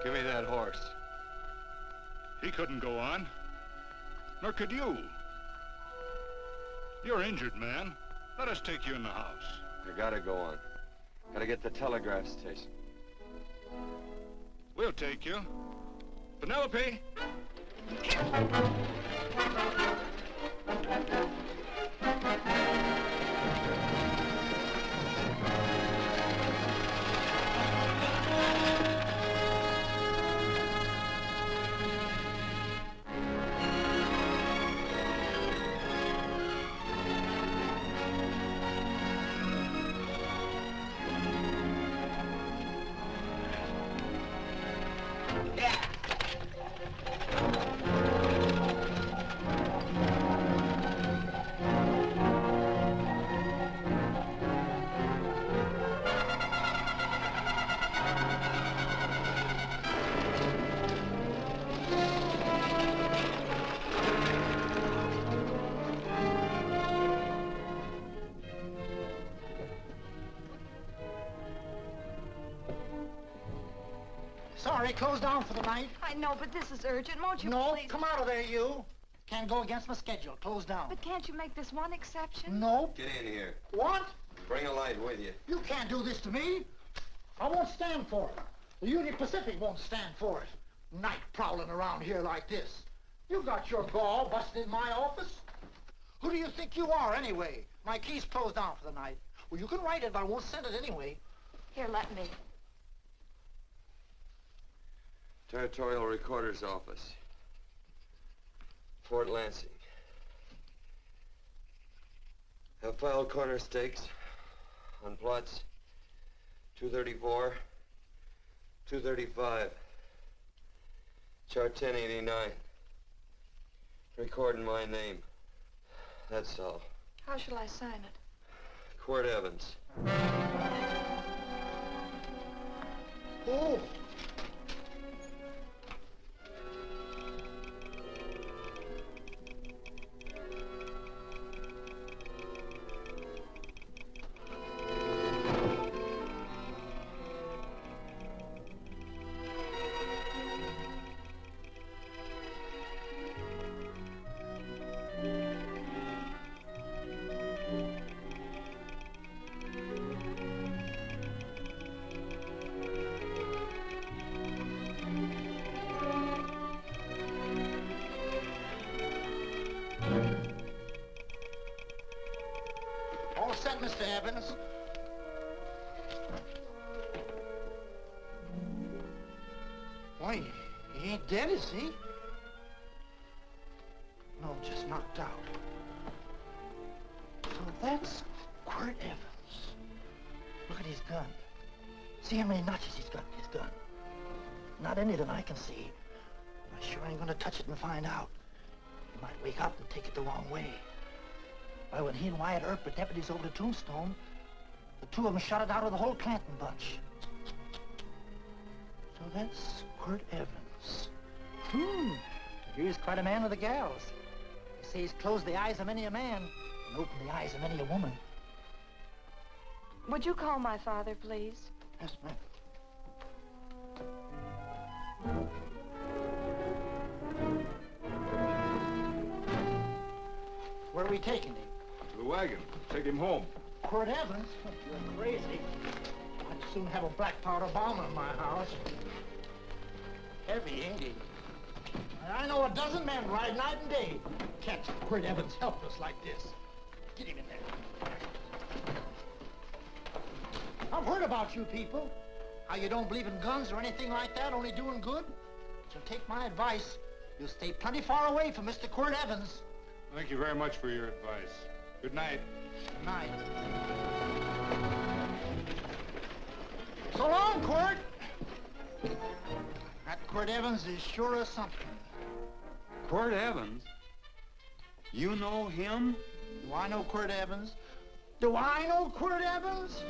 Give me that horse. He couldn't go on. Nor could you. You're injured, man. Let us take you in the house. I gotta go on. Gotta get to the telegraph station. We'll take you. Penelope! Sorry, closed down for the night. I know, but this is urgent. Won't you No, please? come out of there, you. Can't go against my schedule. Closed down. But can't you make this one exception? No. Get in here. What? Bring a light with you. You can't do this to me. I won't stand for it. The Union Pacific won't stand for it. Night prowling around here like this. You got your gall busting in my office? Who do you think you are, anyway? My key's closed down for the night. Well, you can write it, but I won't send it anyway. Here, let me. Territorial Recorder's Office. Fort Lansing. Have filed corner stakes on plots 234, 235, chart 1089. Recording my name. That's all. How shall I sign it? Quirt Evans. Oh. All set, Mr. Evans. Why, he ain't dead, is he? No, just knocked out. So that's Quirt Evans. Look at his gun. See how many notches he's got in his gun. Not any that I can see. I sure ain't gonna touch it and find out. He might wake up and take it the wrong way. Why, when he and Wyatt Earp were deputies over to Tombstone, the two of them shot it out of the whole Clanton bunch. So that's Quirt Evans. He's quite a man with the gals. They say he's closed the eyes of many a man and opened the eyes of many a woman. Would you call my father, please? Yes, ma'am. Where are we taking him? To the wagon. Take him home. Quirt Evans? You're crazy. I'd soon have a black powder bomb in my house. Heavy, ain't he? I know a dozen men ride night and day. Catch Quirt Evans helpless like this. Get him in there. I've heard about you people. How you don't believe in guns or anything like that, only doing good. So take my advice. You'll stay plenty far away from Mr. Quirt Evans. Thank you very much for your advice. Good night. Good night. So long, Quirt. That Quirt Evans is sure of something. Quirt Evans? You know him? Do I know Quirt Evans? Do I know Quirt Evans?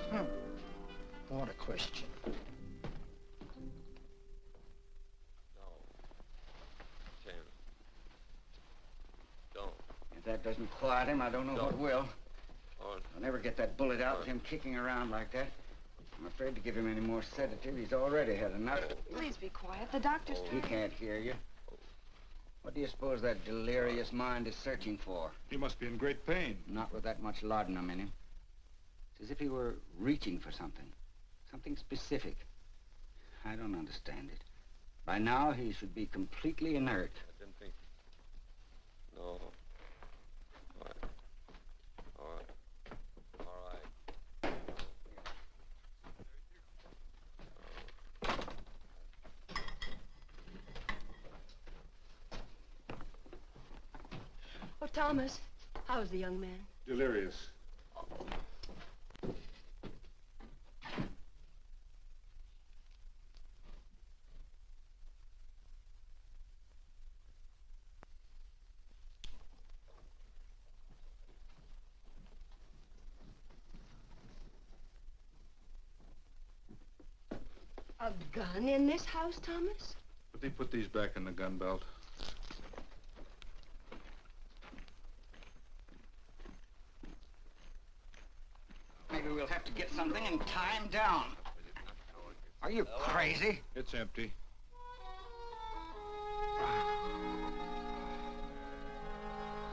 What a question. No. Tim. Don't. If that doesn't quiet him, I don't know what will. Oh, I'll never get that bullet out with him kicking around like that. I'm afraid to give him any more sedative. He's already had enough. Please be quiet. The doctor's He can't hear you. What do you suppose that delirious mind is searching for? He must be in great pain. Not with that much laudanum in him. It's as if he were reaching for something. Something specific. I don't understand it. By now, he should be completely inert. I didn't think... No. All right. All right. All right. Oh, Thomas, how's the young man? Delirious. A gun in this house, Thomas? But they put these back in the gun belt. Maybe we'll have to get something and tie him down. Are you crazy? It's empty.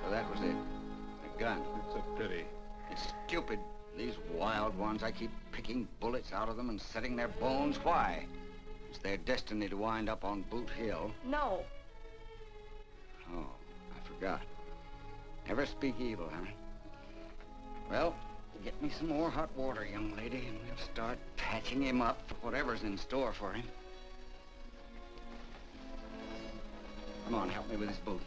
So that was it. The gun. It's a pity. It's stupid. These wild ones, I keep picking bullets out of them and setting their bones. Why? It's their destiny to wind up on Boot Hill. No. Oh, I forgot. Never speak evil, huh? Well, get me some more hot water, young lady, and we'll start patching him up for whatever's in store for him. Come on, help me with his boot.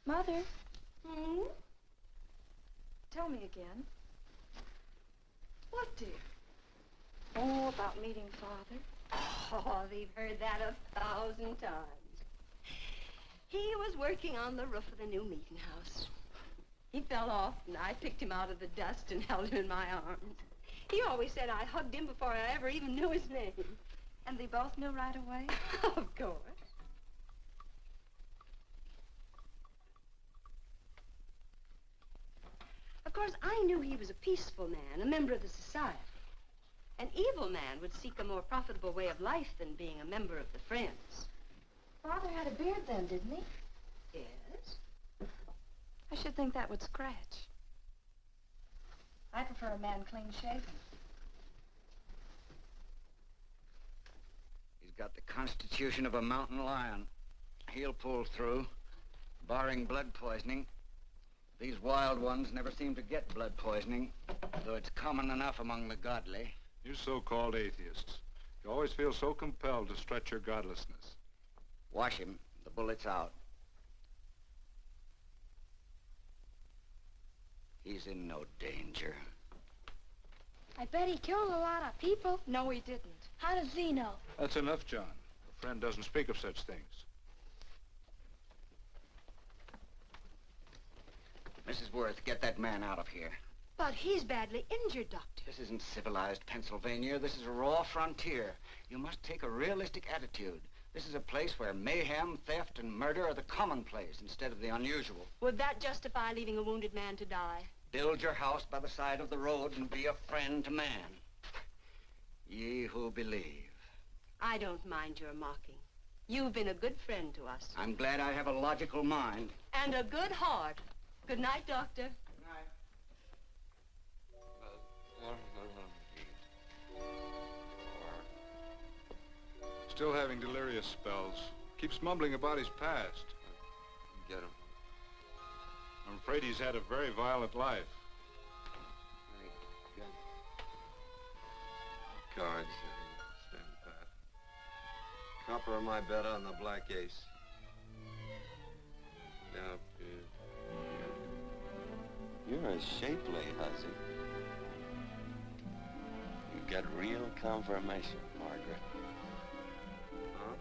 Mother, Hmm? tell me again. What, dear? Oh, about meeting Father. Oh, they've heard that 1,000 times. He was working on the roof of the new meeting house. He fell off, and I picked him out of the dust and held him in my arms. He always said I hugged him before I ever even knew his name. And they both knew right away? Of course. Of course, I knew he was a peaceful man, a member of the society. An evil man would seek a more profitable way of life than being a member of the Friends. Father had a beard then, didn't he? Yes? I should think that would scratch. I prefer a man clean-shaven. He's got the constitution of a mountain lion. He'll pull through, barring blood poisoning. These wild ones never seem to get blood poisoning, though it's common enough among the godly. You so-called atheists. You always feel so compelled to stretch your godlessness. Wash him. The bullet's out. He's in no danger. I bet he killed a lot of people. No, he didn't. How does he know? That's enough, John. A friend doesn't speak of such things. Mrs. Worth, get that man out of here. But he's badly injured, Doctor. This isn't civilized Pennsylvania. This is a raw frontier. You must take a realistic attitude. This is a place where mayhem, theft, and murder are the commonplace instead of the unusual. Would that justify leaving a wounded man to die? Build your house by the side of the road and be a friend to man. Ye who believe. I don't mind your mocking. You've been a good friend to us. I'm glad I have a logical mind. And a good heart. Good night, Doctor. Good night. Still having delirious spells. Keeps mumbling about his past. Get him. I'm afraid he's had a very violent life. Get him. Cards. Stand pat. Copper on my bet on the black ace. Now, you're a shapely hussy. You get real confirmation, Margaret. Huh?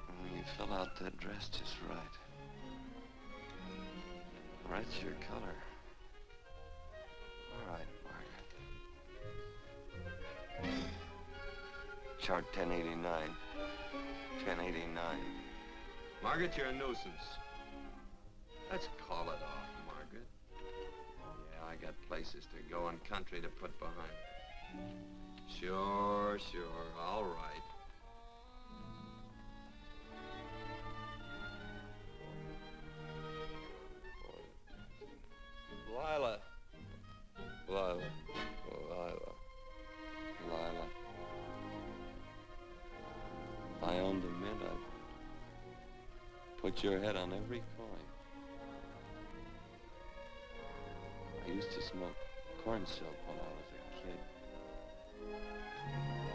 Oh, you fill out that dress just right. Red's your color. All right, Margaret. Chart 1089. 1089. Margaret, you're a nuisance. Let's call it off, Margaret. Yeah, I got places to go and country to put behind me. Sure, all right. Lila. If I owned a mint, I'd put your head on every coin. I used to smoke corn silk when I was a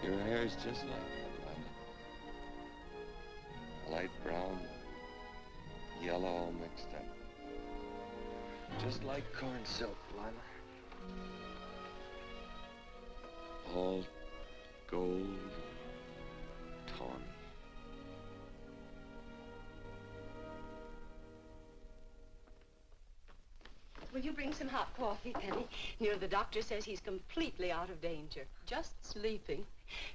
kid. Your hair's just like that, Lila. Light brown, yellow all mixed up. Just like corn silk, Lila. All gold and tawny. Will you bring some hot coffee, Penny? You know, the doctor says he's completely out of danger. Just sleeping.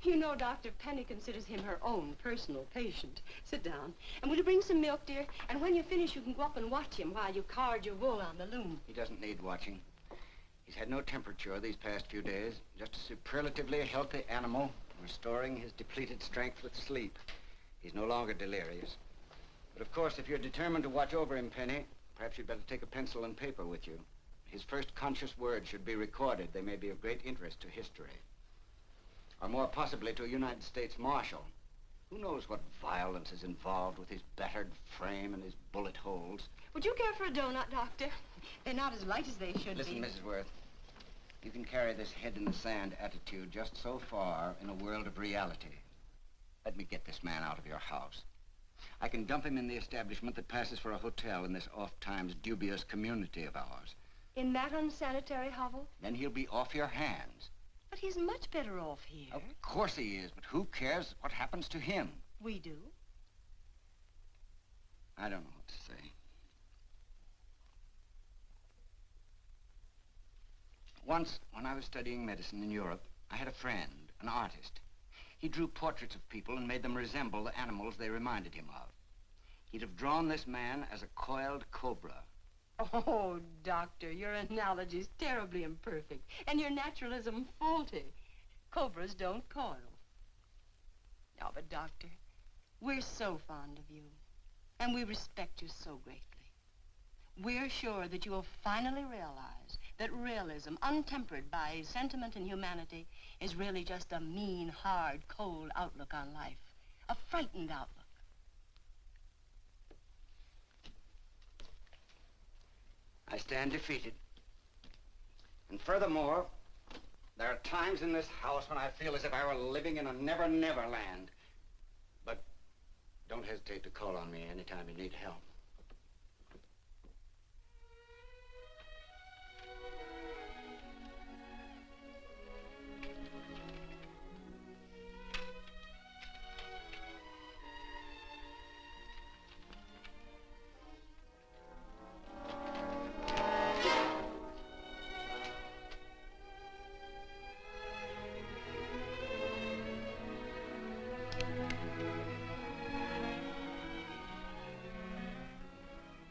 You know, Dr. Penny considers him her own personal patient. Sit down. And will you bring some milk, dear? And when you finish, you can go up and watch him while you card your wool on the loom. He doesn't need watching. He's had no temperature these past few days. Just a superlatively healthy animal, restoring his depleted strength with sleep. He's no longer delirious. But of course, if you're determined to watch over him, Penny, perhaps you'd better take a pencil and paper with you. His first conscious words should be recorded. They may be of great interest to history. Or more possibly to a United States Marshal. Who knows what violence is involved with his battered frame and his bullet holes. Would you care for a donut, Doctor? They're not as light as they should Listen, be. Mrs. Worth. You can carry this head-in-the-sand attitude just so far in a world of reality. Let me get this man out of your house. I can dump him in the establishment that passes for a hotel in this oft-times dubious community of ours. In that unsanitary hovel? Then he'll be off your hands. But he's much better off here. Of course he is, but who cares what happens to him? We do. I don't know what to say. Once, when I was studying medicine in Europe, I had a friend, an artist. He drew portraits of people and made them resemble the animals they reminded him of. He'd have drawn this man as a coiled cobra. Oh, Doctor, your analogy's terribly imperfect, and your naturalism faulty. Cobras don't coil. No, but Doctor, we're so fond of you, and we respect you so greatly. We're sure that you will finally realize that realism, untempered by sentiment and humanity, is really just a mean, hard, cold outlook on life. A frightened outlook. I stand defeated. And furthermore, there are times in this house when I feel as if I were living in a never-never land. But don't hesitate to call on me anytime you need help.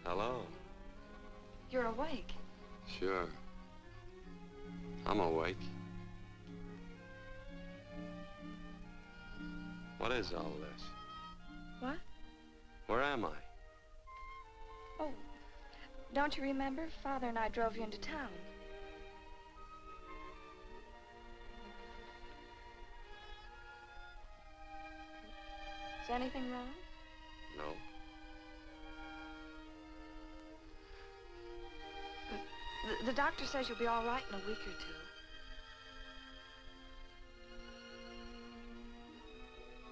Hello. You're awake. Sure. I'm awake. What is all this? What? Where am I? Oh, don't you remember? Father and I drove you into town. Is anything wrong? No. The doctor says you'll be all right in a week or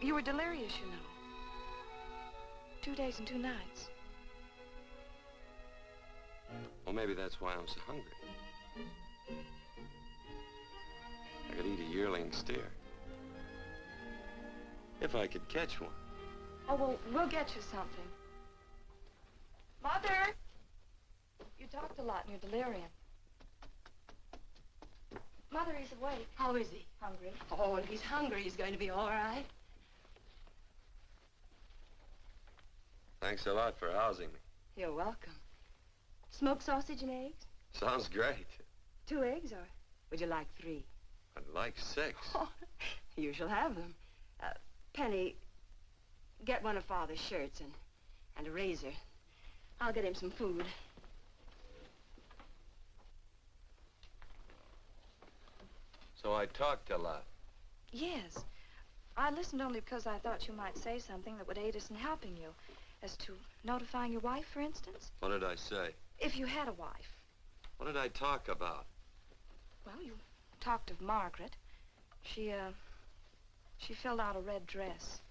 two. You were delirious, you know. 2 days and 2 nights. Well, maybe that's why I'm so hungry. I could eat a yearling steer. If I could catch one. Oh, well, we'll get you something. Mother! You talked a lot in your delirium. Mother, he's awake. How is he? Hungry. Oh, if he's hungry, he's going to be all right. Thanks a lot for housing me. You're welcome. Smoked sausage and eggs? Sounds great. 2 eggs, or would you like 3? I'd like 6. Oh, you shall have them. Penny, get one of Father's shirts and a razor. I'll get him some food. So I talked a lot. Yes. I listened only because I thought you might say something that would aid us in helping you. As to notifying your wife, for instance. What did I say? If you had a wife. What did I talk about? Well, you talked of Margaret. She filled out a red dress.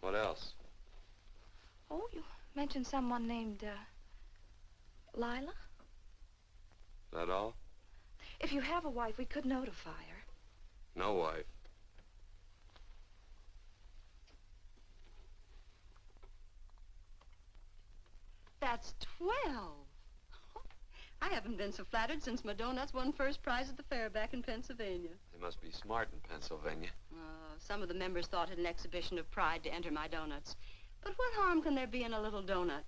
What else? Oh, you mentioned someone named, Lila? That all? If you have a wife, we could notify her. No wife. That's 12. I haven't been so flattered since my donuts won first prize at the fair back in Pennsylvania. They must be smart in Pennsylvania. Some of the members thought it an exhibition of pride to enter my donuts. But what harm can there be in a little donut?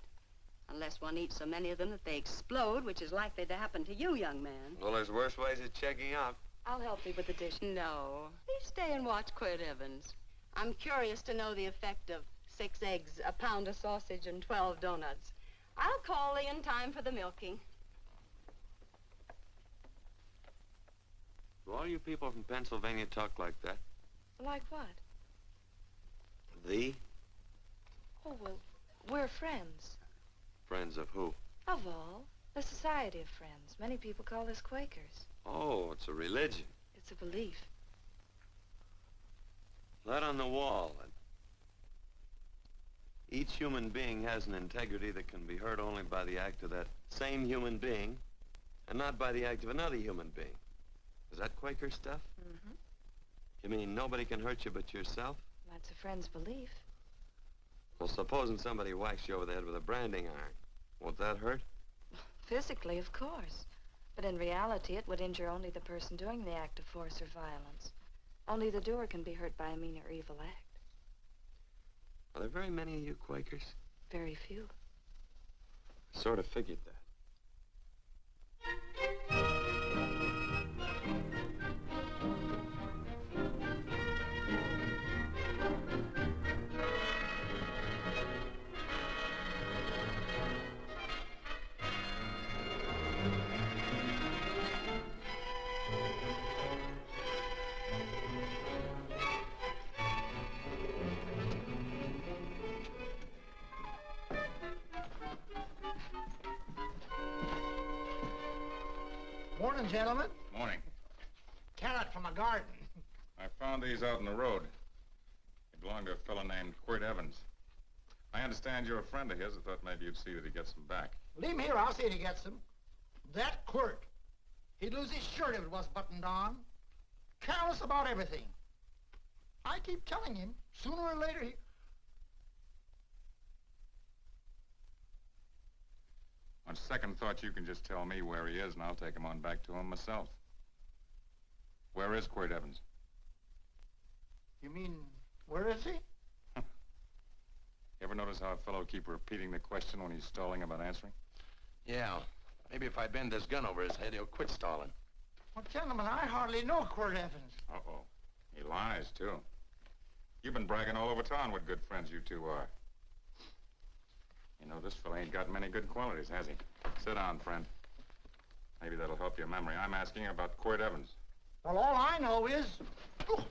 Unless one eats so many of them that they explode, which is likely to happen to you, young man. Well, there's worse ways of checking out. I'll help you with the dish. No. Please stay and watch Quirt Evans. I'm curious to know the effect of 6 eggs, a pound of sausage, and 12 donuts. I'll call Lee in time for the milking. Do all you people from Pennsylvania talk like that? Like what? Thee? Oh, well, we're friends. Friends of who? Of all. The Society of Friends. Many people call us Quakers. Oh, it's a religion. It's a belief. That on the wall. Each human being has an integrity that can be hurt only by the act of that same human being, and not by the act of another human being. Is that Quaker stuff? Mm-hmm. You mean nobody can hurt you but yourself? That's a friend's belief. Well, supposing somebody whacks you over the head with a branding iron. Won't that hurt? Physically, of course. But in reality, it would injure only the person doing the act of force or violence. Only the doer can be hurt by a mean or evil act. Are there very many of you Quakers? Very few. I sort of figured that. Morning, gentlemen. Morning. Carrot from a garden. I found these out in the road. They belong to a fellow named Quirt Evans. I understand you're a friend of his. I thought maybe you'd see that he gets them back. Leave him here. I'll see if he gets them. That Quirt. He'd lose his shirt if it was buttoned on. Careless about everything. I keep telling him, sooner or later he... On second thought, you can just tell me where he is, and I'll take him on back to him myself. Where is Quirt Evans? You mean, where is he? You ever notice how a fellow will keep repeating the question when he's stalling about answering? Yeah. Maybe if I bend this gun over his head, he'll quit stalling. Well, gentlemen, I hardly know Quirt Evans. Uh-oh. He lies, too. You've been bragging all over town what good friends you two are. You know, this fellow ain't got many good qualities, has he? Sit down, friend. Maybe that'll help your memory. I'm asking about Quirt Evans. Well, all I know is... Oh.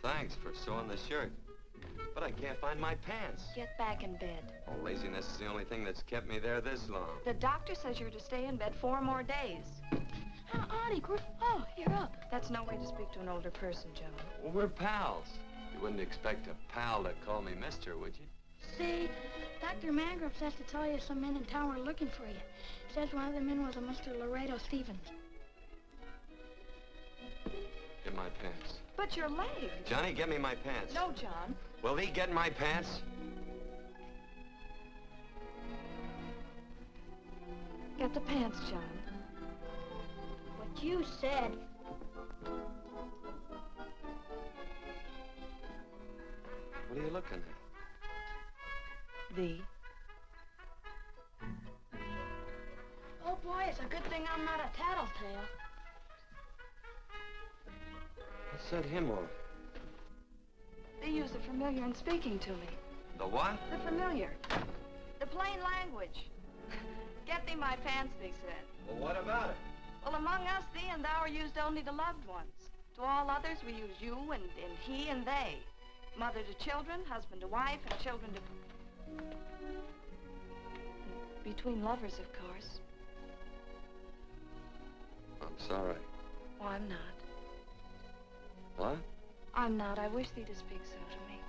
Thanks for sewing the shirt. But I can't find my pants. Get back in bed. Oh, laziness is the only thing that's kept me there this long. The doctor says you're to stay in bed 4 more days. Auntie, oh, you're up. That's no way to speak to an older person, Joan. Well, we're pals. You wouldn't expect a pal to call me mister, would you? See, Dr. Mangrove says to tell you some men in town were looking for you. Says one of the men was a Mr. Laredo Stevens. Get my pants. But your leg. Johnny, get me my pants. No, John. Will he get my pants? Get the pants, John. What you said. What are you looking at? The. Oh, boy, it's a good thing I'm not a tattletale. What set him off? They use the familiar in speaking to me. The what? The familiar. The plain language. Get thee my pants, they said. Well, what about it? Well, among us, thee and thou are used only to loved ones. To all others, we use you and he and they. Mother to children, husband to wife, and children to... Between lovers, of course. I'm sorry. Oh, I'm not. What? I'm not. I wish thee to speak so to me.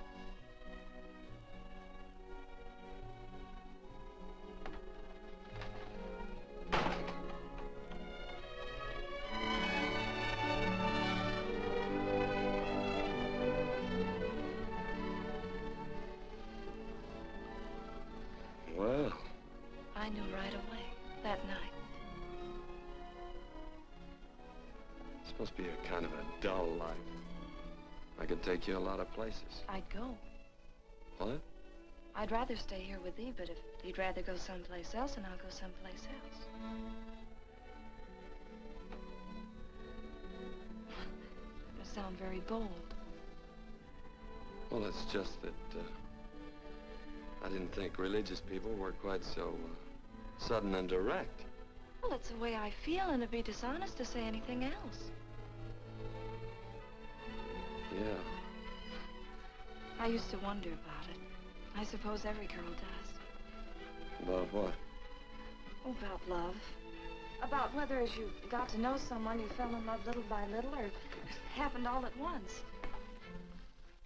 Well. I knew right away, that night. It's supposed to be a kind of a dull life. I could take you a lot of places. I'd go. What? I'd rather stay here with thee, but if you'd rather go someplace else, then I'll go someplace else. It must sound very bold. Well, it's just that, I didn't think religious people were quite so, sudden and direct. Well, it's the way I feel, and it'd be dishonest to say anything else. Yeah. I used to wonder about it. I suppose every girl does. About what? Oh, about love. About whether as you got to know someone, you fell in love little by little, or it happened all at once.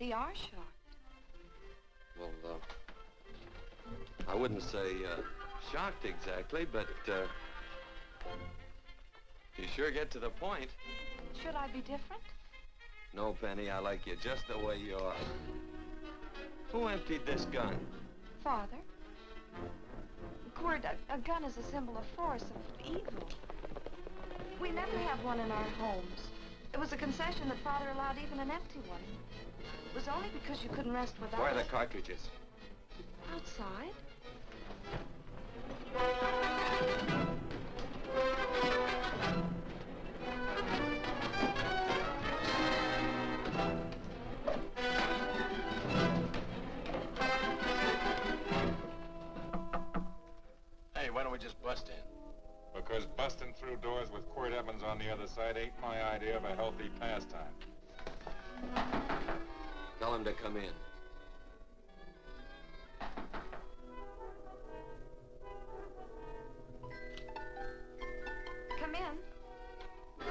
They are shocked. Well, I wouldn't say, shocked exactly, but, you sure get to the point. Should I be different? No, Penny, I like you just the way you are. Who emptied this gun? Father. Quirt, a gun is a symbol of force, of evil. We never have one in our homes. It was a concession that Father allowed even an empty one. It was only because you couldn't rest without Where are the it. cartridges? Outside. Hey, why don't we just bust in? Because busting through doors with Quirt Evans on the other side ain't my idea of a healthy pastime. Tell him to come in. Come in.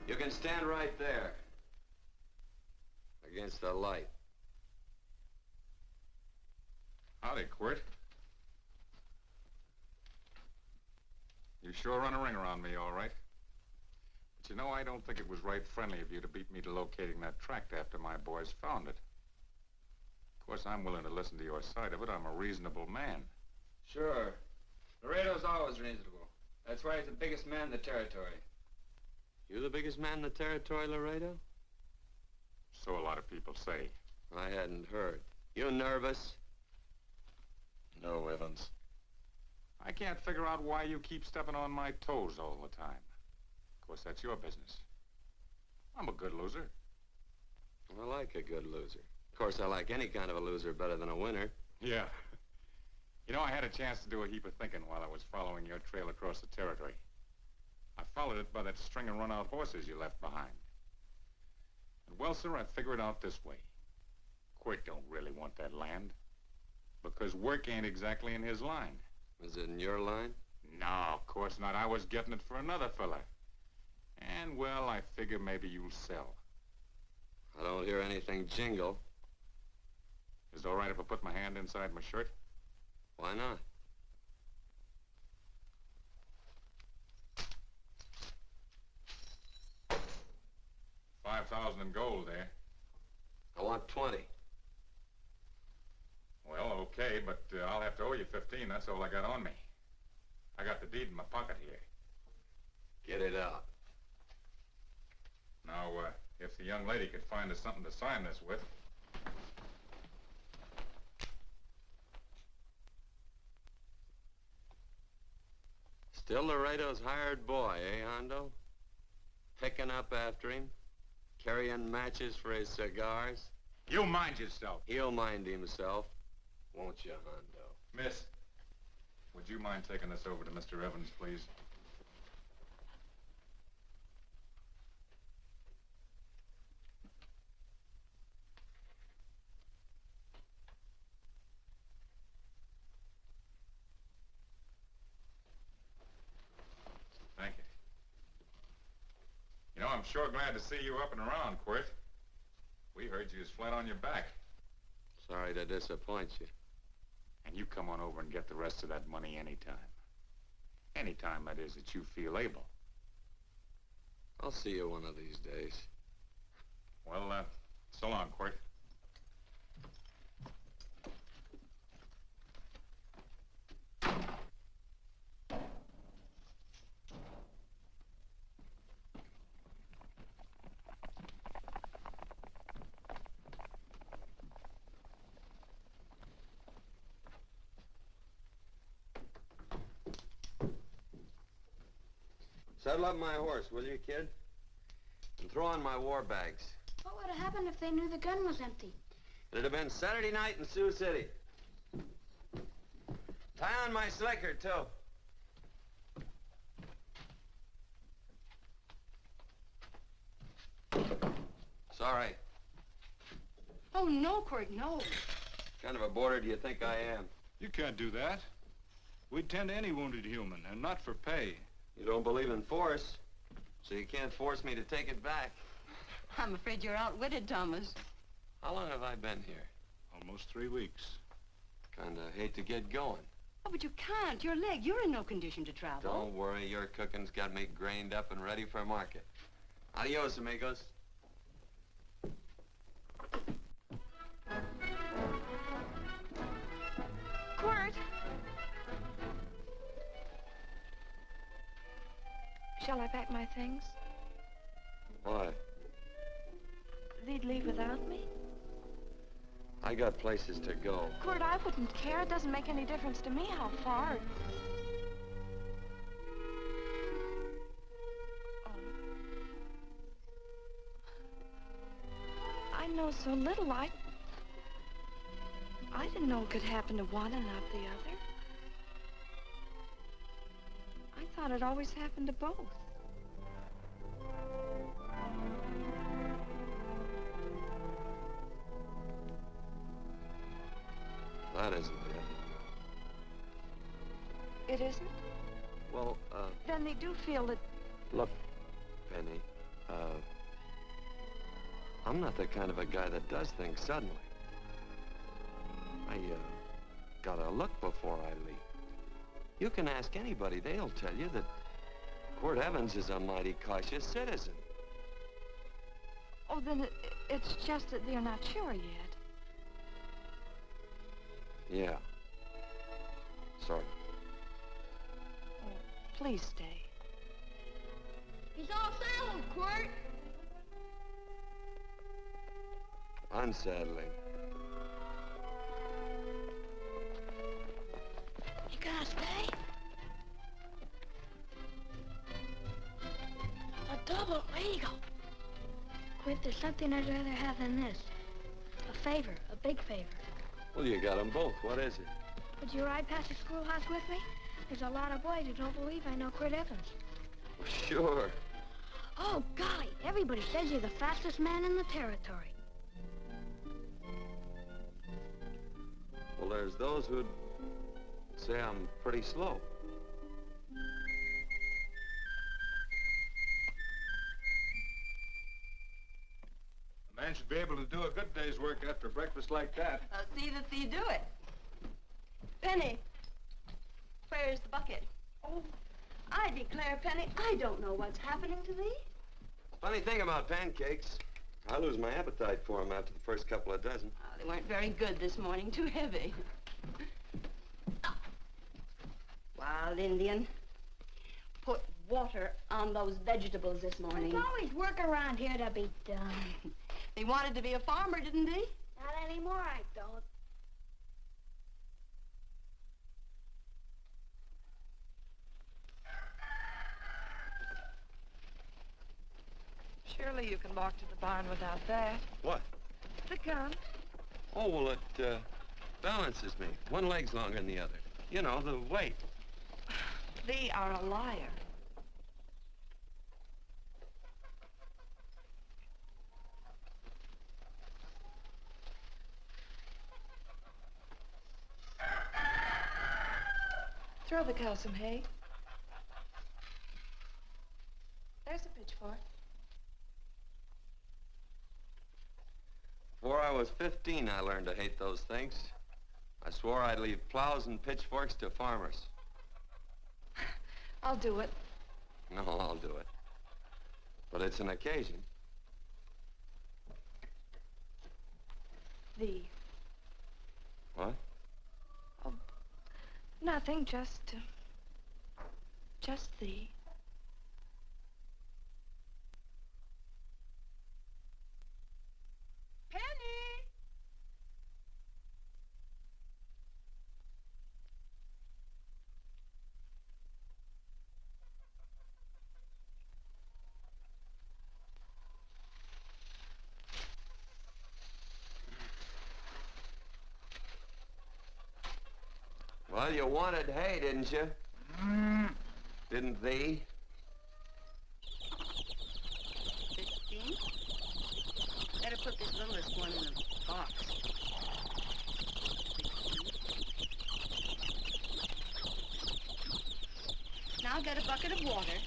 You can stand right there. Against the light. Howdy, Quirt. You sure run a ring around me, all right. But you know, I don't think it was right friendly of you to beat me to locating that tract after my boys found it. Of course, I'm willing to listen to your side of it. I'm a reasonable man. Sure. Laredo's always reasonable. That's why he's the biggest man in the territory. You the biggest man in the territory, Laredo? So a lot of people say. I hadn't heard. You nervous? No, Evans. I can't figure out why you keep stepping on my toes all the time. Of course, that's your business. I'm a good loser. I like a good loser. Of course, I like any kind of a loser better than a winner. Yeah. You know, I had a chance to do a heap of thinking while I was following your trail across the territory. I followed it by that string of run-out horses you left behind. And well, sir, I figured it out this way. Quirt don't really want that land. Because work ain't exactly in his line. Is it in your line? No, of course not. I was getting it for another fella. And, well, I figure maybe you'll sell. I don't hear anything jingle. Is it all right if I put my hand inside my shirt? Why not? $5,000 in gold there. I want 20. Well, okay, but I'll have to owe you 15. That's all I got on me. I got the deed in my pocket here. Get it out. Now, if the young lady could find us something to sign this with. Still Laredo's hired boy, eh, Hondo? Picking up after him, carrying matches for his cigars. You mind yourself. He'll mind himself, won't you, Hondo? Miss, would you mind taking this over to Mr. Evans, please? Thank you. You know, I'm sure glad to see you up and around, Quirt. We heard you was flat on your back. Sorry to disappoint you. And you come on over and get the rest of that money anytime. Anytime, that is, that you feel able. I'll see you one of these days. Well, so long, Quirt. Saddle up my horse, will you, kid? And throw on my war bags. What would have happened if they knew the gun was empty? It'd have been Saturday night in Sioux City. Tie on my slicker, too. Sorry. Oh, no, Quirt, no. What kind of a boarder do you think I am? You can't do that. We'd tend to any wounded human, and not for pay. You don't believe in force, so you can't force me to take it back. I'm afraid you're outwitted, Thomas. How long have I been here? Almost 3 weeks. Kinda hate to get going. Oh, but you can't. Your leg, you're in no condition to travel. Don't worry, your cooking's got me grained up and ready for market. Adios, amigos. Quirt! Shall I pack my things? Why? They'd leave without me? I got places to go. Quirt, I wouldn't care. It doesn't make any difference to me how far. Oh. I know so little. I didn't know it could happen to one and not the other. I thought it always happened to both. That isn't it. It isn't? Well, Then they do feel that... look, Penny, I'm not the kind of a guy that does things suddenly. I, gotta look before I leap. You can ask anybody, they'll tell you that Quirt Evans is a mighty cautious citizen. Oh, then it's just that they're not sure yet. Yeah. Sort of. Oh, please stay. He's all saddled, Quirt. Unsettling. You gonna stay? A double eagle. Quint, there's something I'd rather have than this. A favor, a big favor. Well, you got them both. What is it? Would you ride past the schoolhouse with me? There's a lot of boys who don't believe I know Quirt Evans. Well, sure. Oh, golly, everybody says you're the fastest man in the territory. Well, there's those who'd say I'm pretty slow. The man man should be able to do a good day's work after breakfast like that. See that you do it. Penny, where's the bucket? Oh, I declare, Penny, I don't know what's happening to thee. Funny thing about pancakes, I lose my appetite for them after the first couple of dozen. Oh, they weren't very good this morning, too heavy. Wild Indian, put water on those vegetables this morning. There's always work around here to be done. He wanted to be a farmer, didn't he? Not anymore, I don't. Surely you can walk to the barn without that. What? The gun. Oh, well, it balances me. One leg's longer than the other. You know, the weight. Thee are a liar. Throw the cow some hay. There's a pitchfork. Before I was 15, I learned to hate those things. I swore I'd leave plows and pitchforks to farmers. I'll do it. No, I'll do it. But it's an occasion. Thee. What? Oh, nothing, just thee. Penny! Well, you wanted hay, didn't you? Didn't thee? 15? Better put this littlest one in a box. 16. Now get a bucket of water.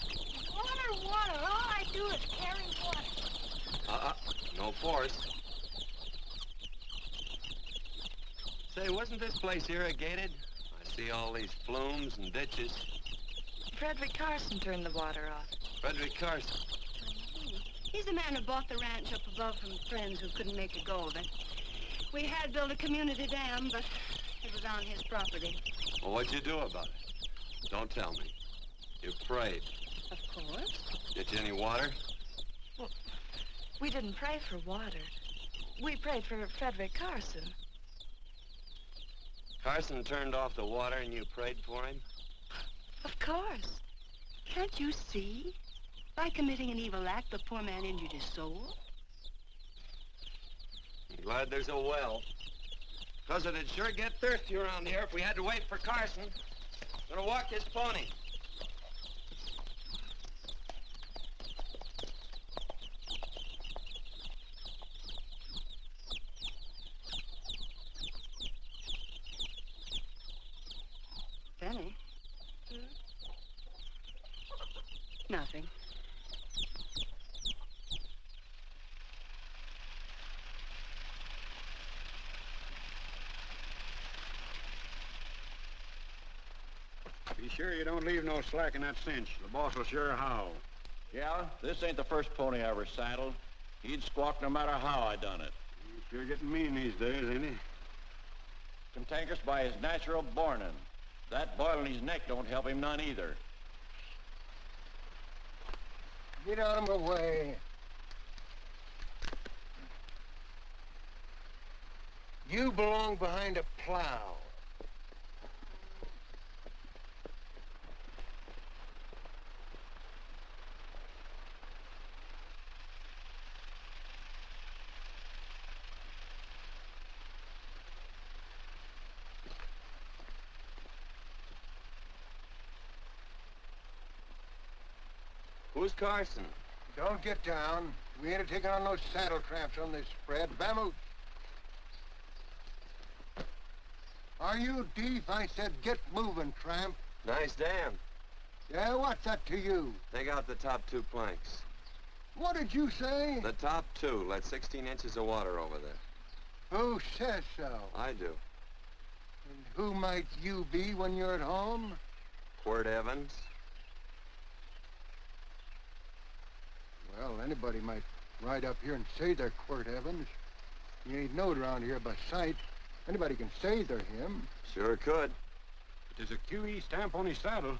Water. All I do is carry water. No force. Say, wasn't this place irrigated? I see all these flumes and ditches. Frederick Carson turned the water off. Frederick Carson. He's the man who bought the ranch up above from friends who couldn't make a go of it. We had built a community dam, but it was on his property. Well, what'd you do about it? Don't tell me. You prayed. Of course. Get you any water? Well, we didn't pray for water. We prayed for Frederick Carson. Carson turned off the water and you prayed for him? Of course. Can't you see? By committing an evil act, the poor man injured his soul. I'm glad there's a well. Because it'd sure get thirsty around here if we had to wait for Carson. Gonna walk his pony. Penny? Nothing. Be sure you don't leave no slack in that cinch. The boss will sure howl. Yeah, this ain't the first pony I ever saddled. He'd squawk no matter how I done it. He's sure getting mean these days, ain't he? Cantankerous by his natural bornin'. That boil in his neck don't help him none either. Get out of my way. You belong behind a plow. Who's Carson? Don't get down. We ain't taking on no saddle tramps on this spread. Vamoose. Are you deef? I said get moving, tramp. Nice dam. Yeah, what's that to you? Take out the top 2 planks. What did you say? The top two let 16 inches of water over there. Who says so? I do. And who might you be when you're at home? Quirt Evans. Well, anybody might ride up here and say they're Quirt Evans. He ain't knowed around here by sight. Anybody can say they're him. Sure could. But there's a QE stamp on his saddle.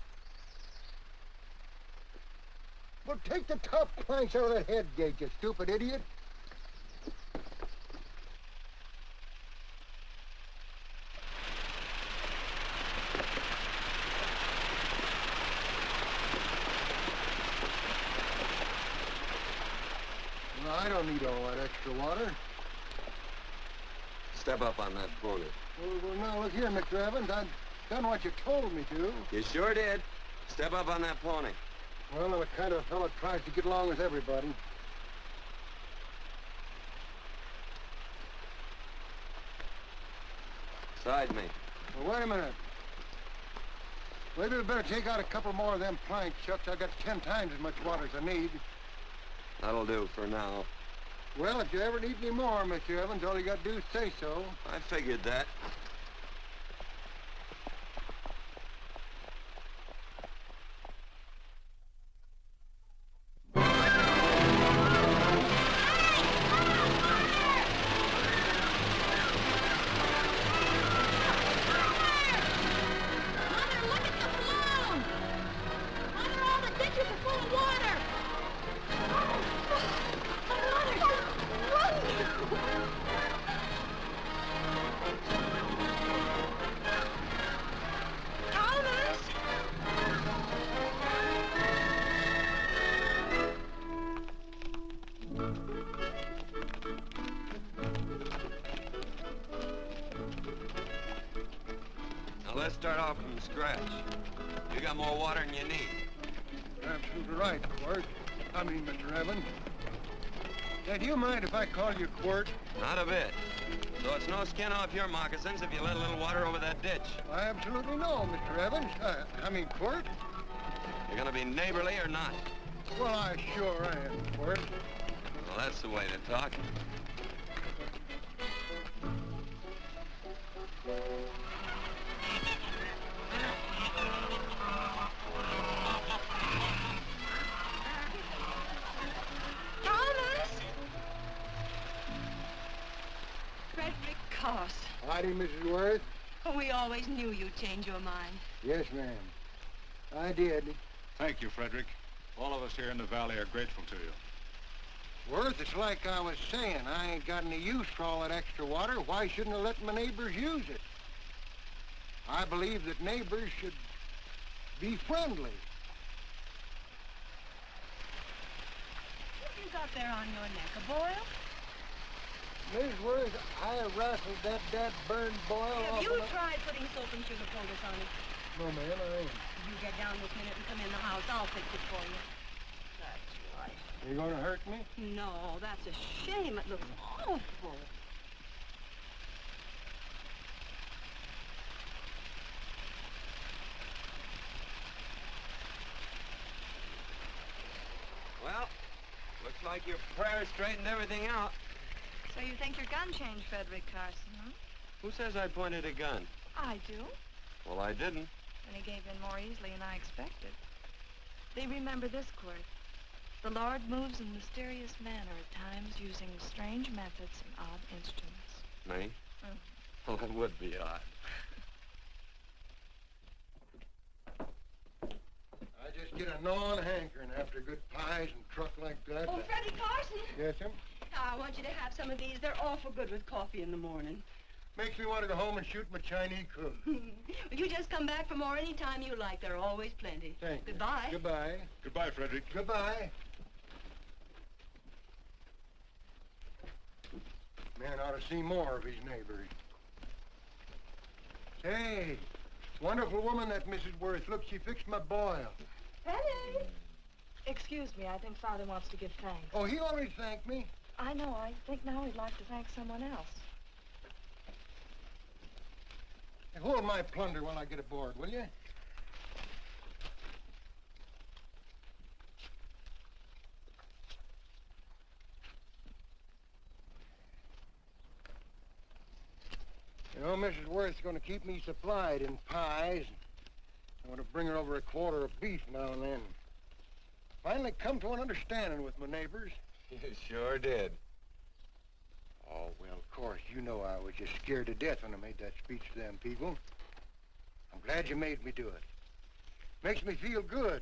Well, take the top planks out of that head gate, you stupid idiot. No, I don't need all that extra water. Step up on that pony. Well, now, look here, Mr. Evans. I've done what you told me to. You sure did. Step up on that pony. Well, I'm the kind of fellow that tries to get along with everybody. Side me. Well, wait a minute. Maybe we better take out a couple more of them planks, Chucks. I've got 10 times as much water as I need. That'll do for now. Well, if you ever need any more, Mr. Evans, all you got to do is say so. I figured that. Let's start off from scratch. You got more water than you need. You're absolutely right, Quirt. Mr. Evans. Hey, do you mind if I call you Quirt? Not a bit. So it's no skin off your moccasins if you let a little water over that ditch. I absolutely know, Mr. Evans. Quirt? You're gonna be neighborly or not? Well, I sure am, Quirt. Well, that's the way to talk. Howdy, Mrs. Worth. We always knew you'd change your mind. Yes, ma'am. I did. Thank you, Frederick. All of us here in the valley are grateful to you. Worth, it's like I was saying. I ain't got any use for all that extra water. Why shouldn't I let my neighbors use it? I believe that neighbors should be friendly. What you got there on your neck, a boil? Mrs. Worth, I rassled that burned boil Have off you of my... tried putting soap and sugar poultice on it? No, ma'am, I ain't. You get down this minute and come in the house. I'll fix it for you. That's right. Are you gonna hurt me? No, that's a shame. It looks awful. Well, looks like your prayers straightened everything out. So you think your gun changed, Frederick Carson, huh? Who says I pointed a gun? I do. Well, I didn't. And he gave in more easily than I expected. They remember this, Quirt. The Lord moves in mysterious manner at times using strange methods and odd instruments. Me? Mm. Well, that would be odd. I just get a gnawing hankering after good pies and truck like that. Oh, Freddie Carson. Yes, ma'am? I want you to have some of these. They're awful good with coffee in the morning. Makes me want to go home and shoot my Chinese cook. Well, you just come back for more any time you like. There are always plenty. Thank you. Goodbye. Goodbye. Goodbye, Frederick. Goodbye. Man ought to see more of his neighbors. Say, wonderful woman, that Mrs. Worth. Look, she fixed my boil. Penny! Excuse me, I think Father wants to give thanks. Oh, he already thanked me. I know. I think now he'd like to thank someone else. Hey, hold my plunder while I get aboard, will you? Mrs. Worth's going to keep me supplied in pies. I'm going to bring her over a quarter of beef now and then. Finally come to an understanding with my neighbors. You sure did. Oh, well, of course, you know I was just scared to death when I made that speech to them people. I'm glad you made me do it. Makes me feel good.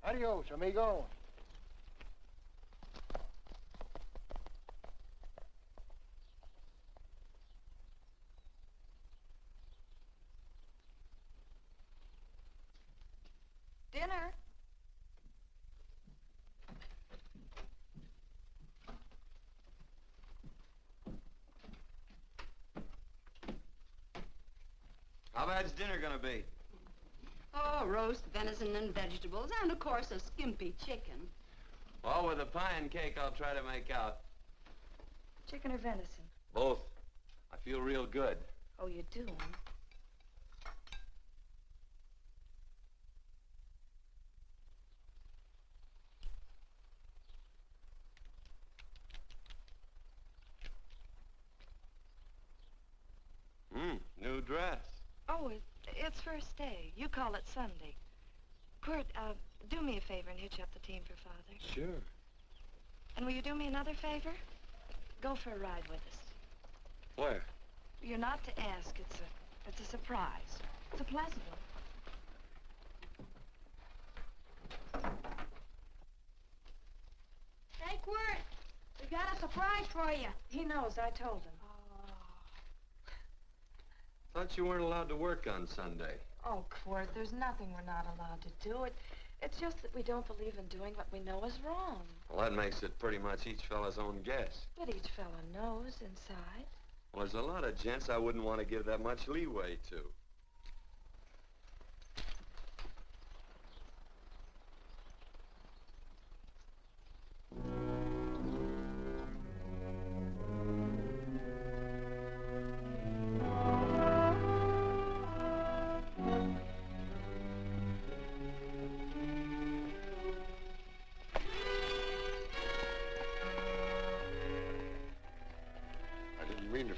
Adios, amigo. Dinner. How bad's dinner gonna be? Oh, roast venison and vegetables, and of course a skimpy chicken. Well, with the pie and cake, I'll try to make out. Chicken or venison? Both. I feel real good. Oh, you do, huh? New dress. Oh, it's first day. You call it Sunday. Quirt, do me a favor and hitch up the team for Father. Sure. And will you do me another favor? Go for a ride with us. Where? You're not to ask. It's a surprise. It's a pleasant one. Hey, Quirt, we got a surprise for you. He knows. I told him. Thought you weren't allowed to work on Sunday. Oh, Quirt, there's nothing we're not allowed to do. It's just that we don't believe in doing what we know is wrong. Well, that makes it pretty much each fella's own guess. But each fella knows inside. Well, there's a lot of gents I wouldn't want to give that much leeway to.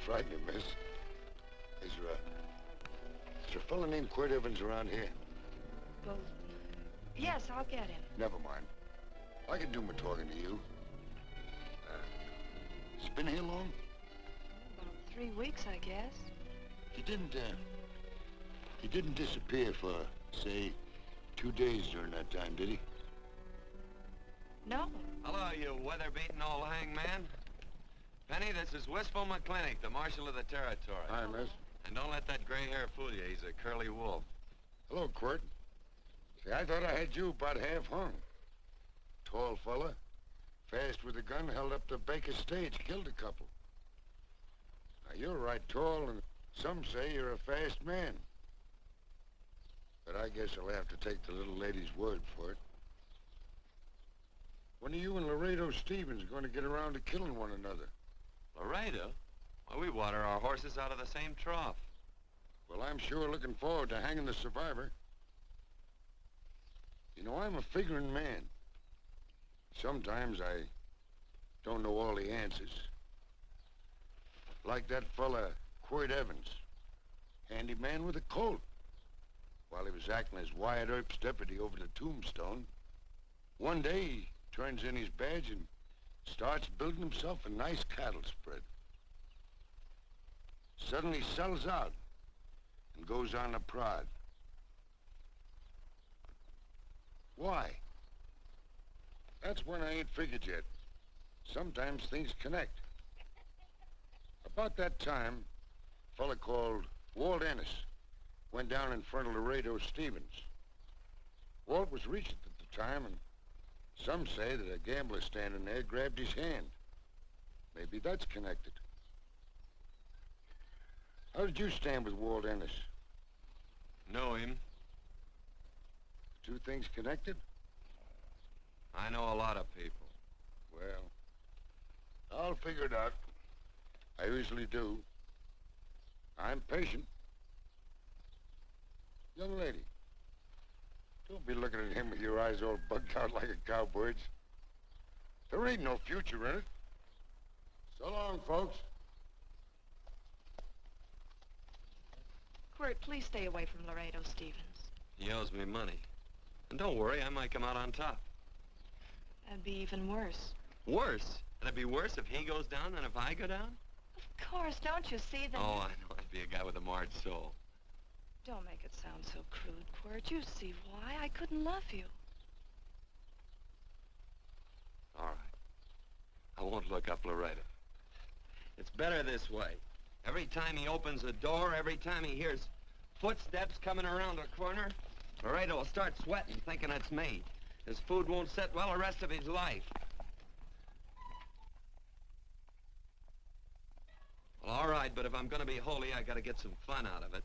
Frighten you, miss. Is there a fella named Quirt Evans around here? Well, yes, I'll get him. Never mind. I can do my talking to you. He's been here long? About 3 weeks, I guess. He didn't disappear for, say, 2 days during that time, did he? No. Hello, you weather-beaten old hangman. Penny, this is Wistful McClintock, the Marshal of the Territory. Hi, miss. And don't let that gray hair fool you. He's a curly wolf. Hello, Quirt. See, I thought I had you about half hung. Tall fella, fast with a gun, held up the Baker stage, killed a couple. Now, you're right tall, and some say you're a fast man. But I guess I'll have to take the little lady's word for it. When are you and Laredo Stevens going to get around to killing one another? Laredo? Well, we water our horses out of the same trough. Well, I'm sure looking forward to hanging the survivor. You know, I'm a figuring man. Sometimes I don't know all the answers. Like that fella, Quirt Evans. Handy man with a Colt. While he was acting as Wyatt Earp's deputy over the Tombstone, one day he turns in his badge and starts building himself a nice cattle spread. Suddenly sells out and goes on a prod. Why? That's when I ain't figured yet. Sometimes things connect. About that time, a fella called Walt Ennis went down in front of Laredo Stevens. Walt was Regent at the time, and some say that a gambler standing there grabbed his hand. Maybe that's connected. How did you stand with Walt Ennis? Know him. Two things connected? I know a lot of people. Well, I'll figure it out. I usually do. I'm patient. Young lady, don't be looking at him with your eyes all bugged out like a cowbird's. There ain't no future in it. So long, folks. Quirt, please stay away from Laredo Stevens. He owes me money. And don't worry, I might come out on top. That'd be even worse. Worse? It'd be worse if he goes down than if I go down? Of course, don't you see that? Oh, I know. I'd be a guy with a marred soul. Don't make it sound so crude, Quirt. You see why I couldn't love you. All right. I won't look up Laredo. It's better this way. Every time he opens a door, every time he hears footsteps coming around a corner, Laredo will start sweating, thinking it's me. His food won't sit well the rest of his life. Well, all right, but if I'm gonna be holy, I gotta get some fun out of it.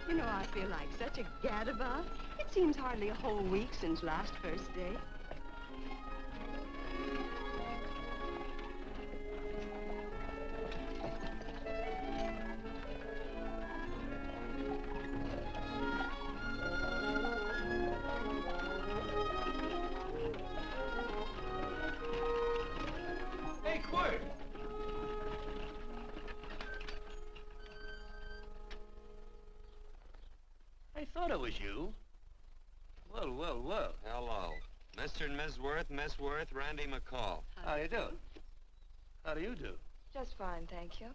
You know, I feel like such a gadabout. It seems hardly a whole week since last first day. Hey, Quirt! I thought it was you. Well, well, well. Hello. Mr. and Miss Worth, Randy McCall. How you do? How do you do? Just fine, thank you.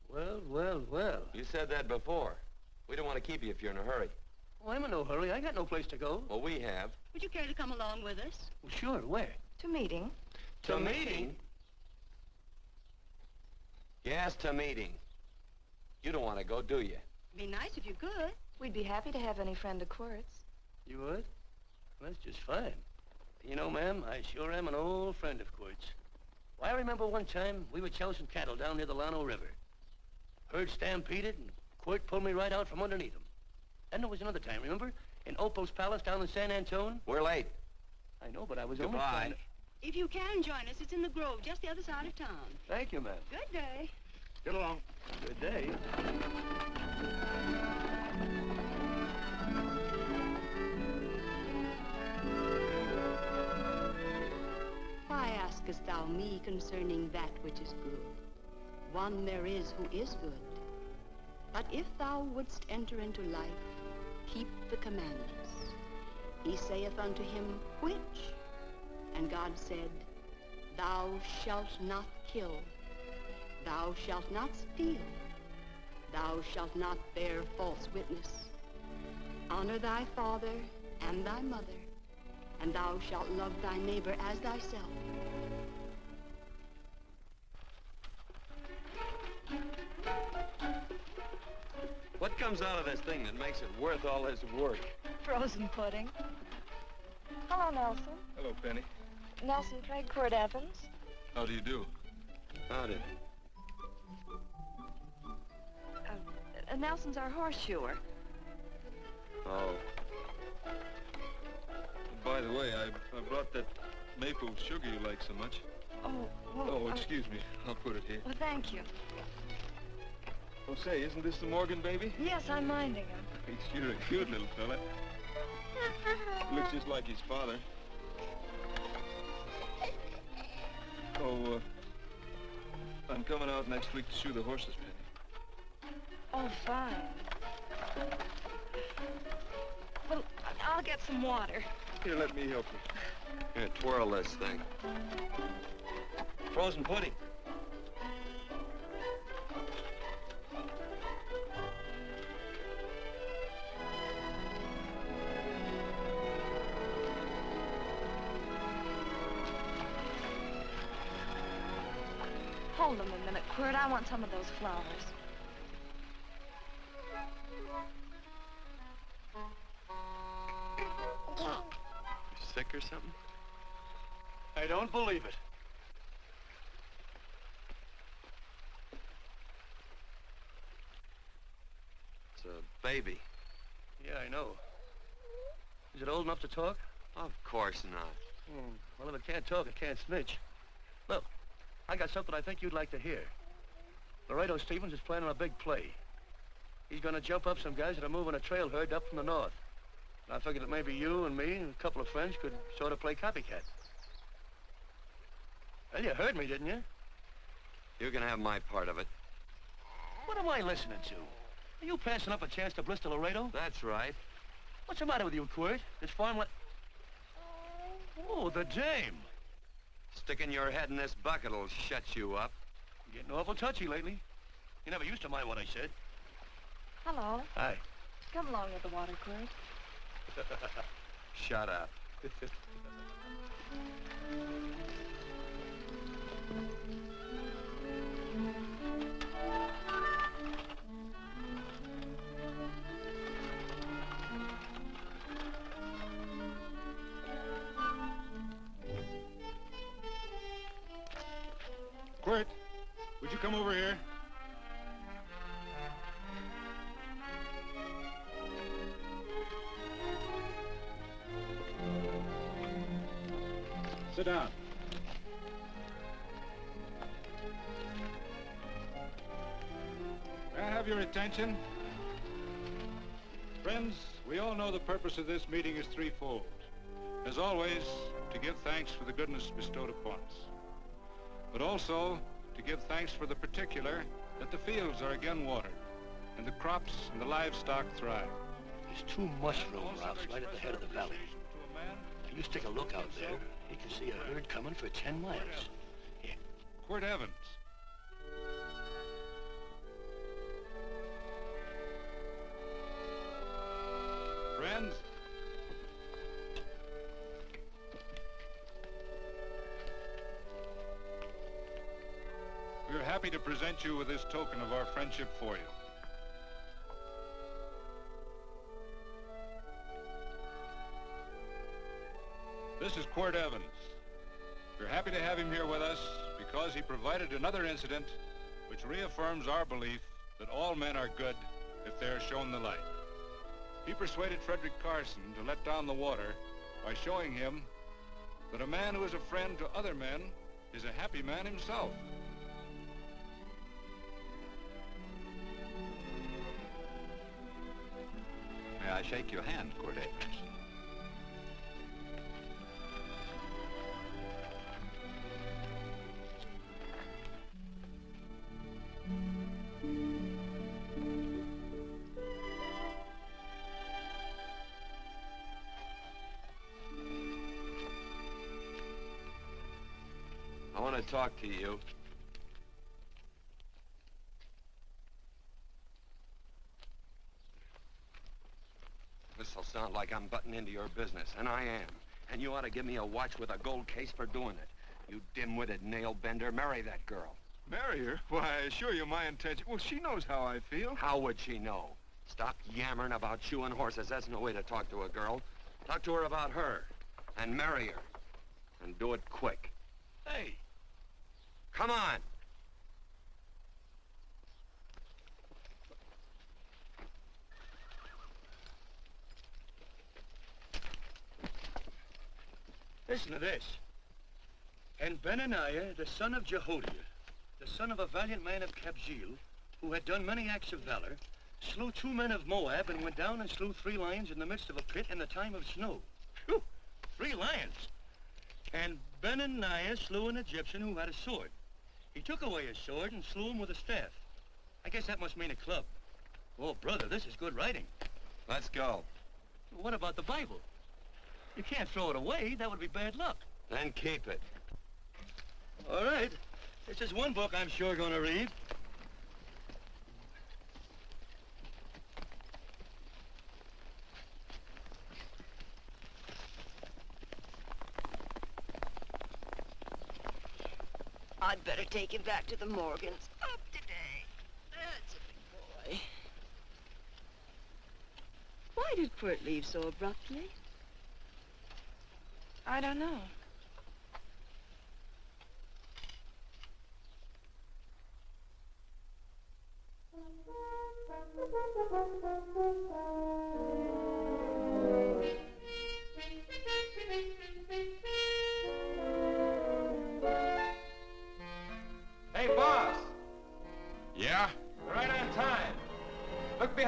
Well, well, well. You said that before. We don't want to keep you if you're in a hurry. Oh, I'm in no hurry. I got no place to go. Well, we have. Would you care to come along with us? Well, sure, where? To meeting. To meeting? Yes, to meeting. You don't want to go, do you? Be nice if you could. We'd be happy to have any friend of Quirt's. You would? Well, that's just fine. You know, ma'am, I sure am an old friend of Quirt's. Why, I remember one time we were chousing cattle down near the Llano River. Herd stampeded, and Quirt pulled me right out from underneath him. Then there was another time, remember? In Opal's Palace down in San Antone? We're late. I know, but I was Goodbye. only trying to... If you can join us, it's in the Grove, just the other side of town. Thank you, ma'am. Good day. Get along. Good day. Why askest thou me concerning that which is good? One there is who is good. But if thou wouldst enter into life, keep the commandments. He saith unto him, which? And God said, thou shalt not kill. Thou shalt not steal. Thou shalt not bear false witness. Honor thy father and thy mother, and thou shalt love thy neighbor as thyself. What comes out of this thing that makes it worth all this work? Frozen pudding. Hello, Nelson. Hello, Penny. Nelson Craig, Quirt Evans. How do you do? Howdy. Nelson's our horseshoer. Oh. By the way, I brought that maple sugar you like so much. Oh, well... Oh, excuse me. I'll put it here. Well, thank you. Oh, say, isn't this the Morgan baby? Yes, I'm minding him. He's sure a cute little fella. Looks just like his father. Oh, I'm coming out next week to shoe the horses, Penny. Oh, fine. Well, I'll get some water. Here, let me help you. Here, twirl this thing. Frozen pudding. Hold them a minute, Quirt. I want some of those flowers. You sick or something? I don't believe it. It's a baby. Yeah, I know. Is it old enough to talk? Of course not. Well, if it can't talk, it can't snitch. Look, I got something I think you'd like to hear. Laredo Stevens is planning a big play. He's going to jump up some guys that are moving a trail herd up from the north. And I figured that maybe you and me and a couple of friends could sort of play copycat. Well, you heard me, didn't you? You can have my part of it. What am I listening to? Are you passing up a chance to blister Laredo? That's right. What's the matter with you, Quirt? This farm Oh, the dame. Sticking your head in this bucket'll shut you up. You're getting awful touchy lately. You never used to mind what I said. Hello. Hi. Come along with the water, Quirt. Shut up. Quirt, would you come over here? Sit down. May I have your attention? Friends, we all know the purpose of this meeting is threefold. As always, to give thanks for the goodness bestowed upon us, but also to give thanks for the particular that the fields are again watered, and the crops and the livestock thrive. There's 2 mushroom routes right at the head of the valley. Now, you stick a look out there, you can see a herd coming for 10 miles. Here. Quirt Evans. Friends, we are happy to present you with this token of our friendship for you. This is Quirt Evans. We're happy to have him here with us because he provided another incident which reaffirms our belief that all men are good if they are shown the light. He persuaded Frederick Carson to let down the water by showing him that a man who is a friend to other men is a happy man himself. May I shake your hand, Quirt Evans? I want to talk to you. This'll sound like I'm butting into your business, and I am. And you ought to give me a watch with a gold case for doing it. You dim-witted nail-bender, marry that girl. Marry her? Why, I assure you my intention... Well, she knows how I feel. How would she know? Stop yammering about shoeing horses. That's no way to talk to a girl. Talk to her about her, and marry her. And do it quick. Hey. Come on. Listen to this. And Benaniah, the son of Jehoiada, the son of a valiant man of Cabot, who had done many acts of valor, slew 2 men of Moab and went down and slew 3 lions in the midst of a pit in the time of snow. Phew! 3 lions. And Benaniah slew an Egyptian who had a sword. He took away his sword and slew him with a staff. I guess that must mean a club. Oh, brother, this is good writing. Let's go. What about the Bible? You can't throw it away. That would be bad luck. Then keep it. All right. This is one book I'm sure going to read. I'd better take him back to the Morgans. Up today. That's a big boy. Why did Quirt leave so abruptly? I don't know.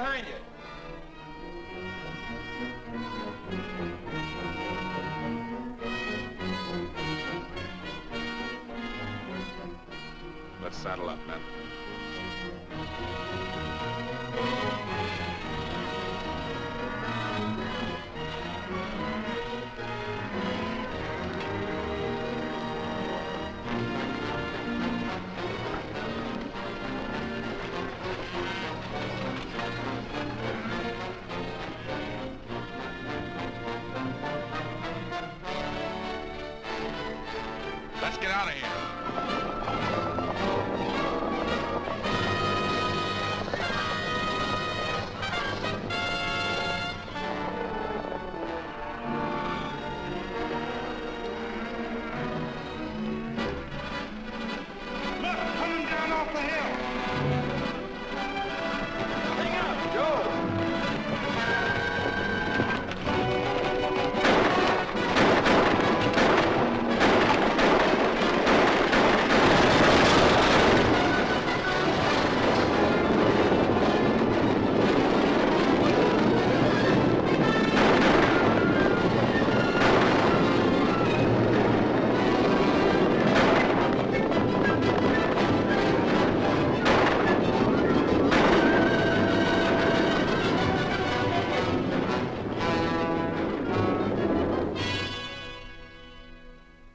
behind you. Let's saddle up, men. Let's get out of here. Look, coming down off the hill. Hang up, Joe.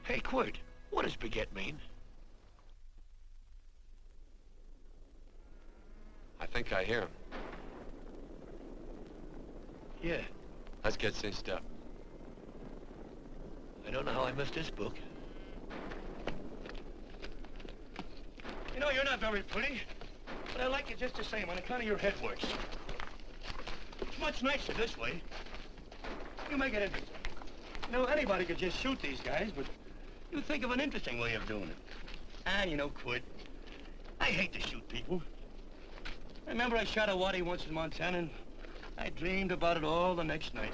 Hey, Quirt, what does baguette mean? I think I hear him. Yeah, Let's get cinched up. I don't know how I missed this book. You know, you're not very pretty, but I like you just the same on account of your head works. It's much nicer this way. You make it interesting. You know, anybody could just shoot these guys, but you think of an interesting way of doing it. And you know, Quirt, I hate to shoot people. I remember I shot a waddy once in Montana, and I dreamed about it all the next night.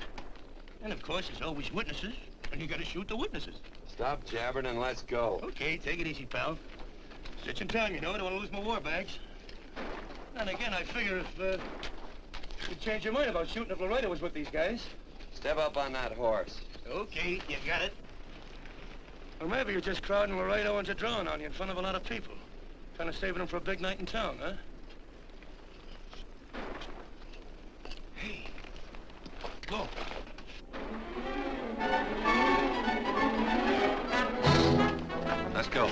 And of course, there's always witnesses, and you gotta shoot the witnesses. Stop jabbering and let's go. Okay, take it easy, pal. Stitching time, you know. I don't want to lose my war bags. And again, I figure if you'd change your mind about shooting if Laredo was with these guys. Step up on that horse. Okay, you got it. Or maybe you're just crowding Laredo into drawing on you in front of a lot of people. Trying to save them for a big night in town, huh? Hey, go. Let's go.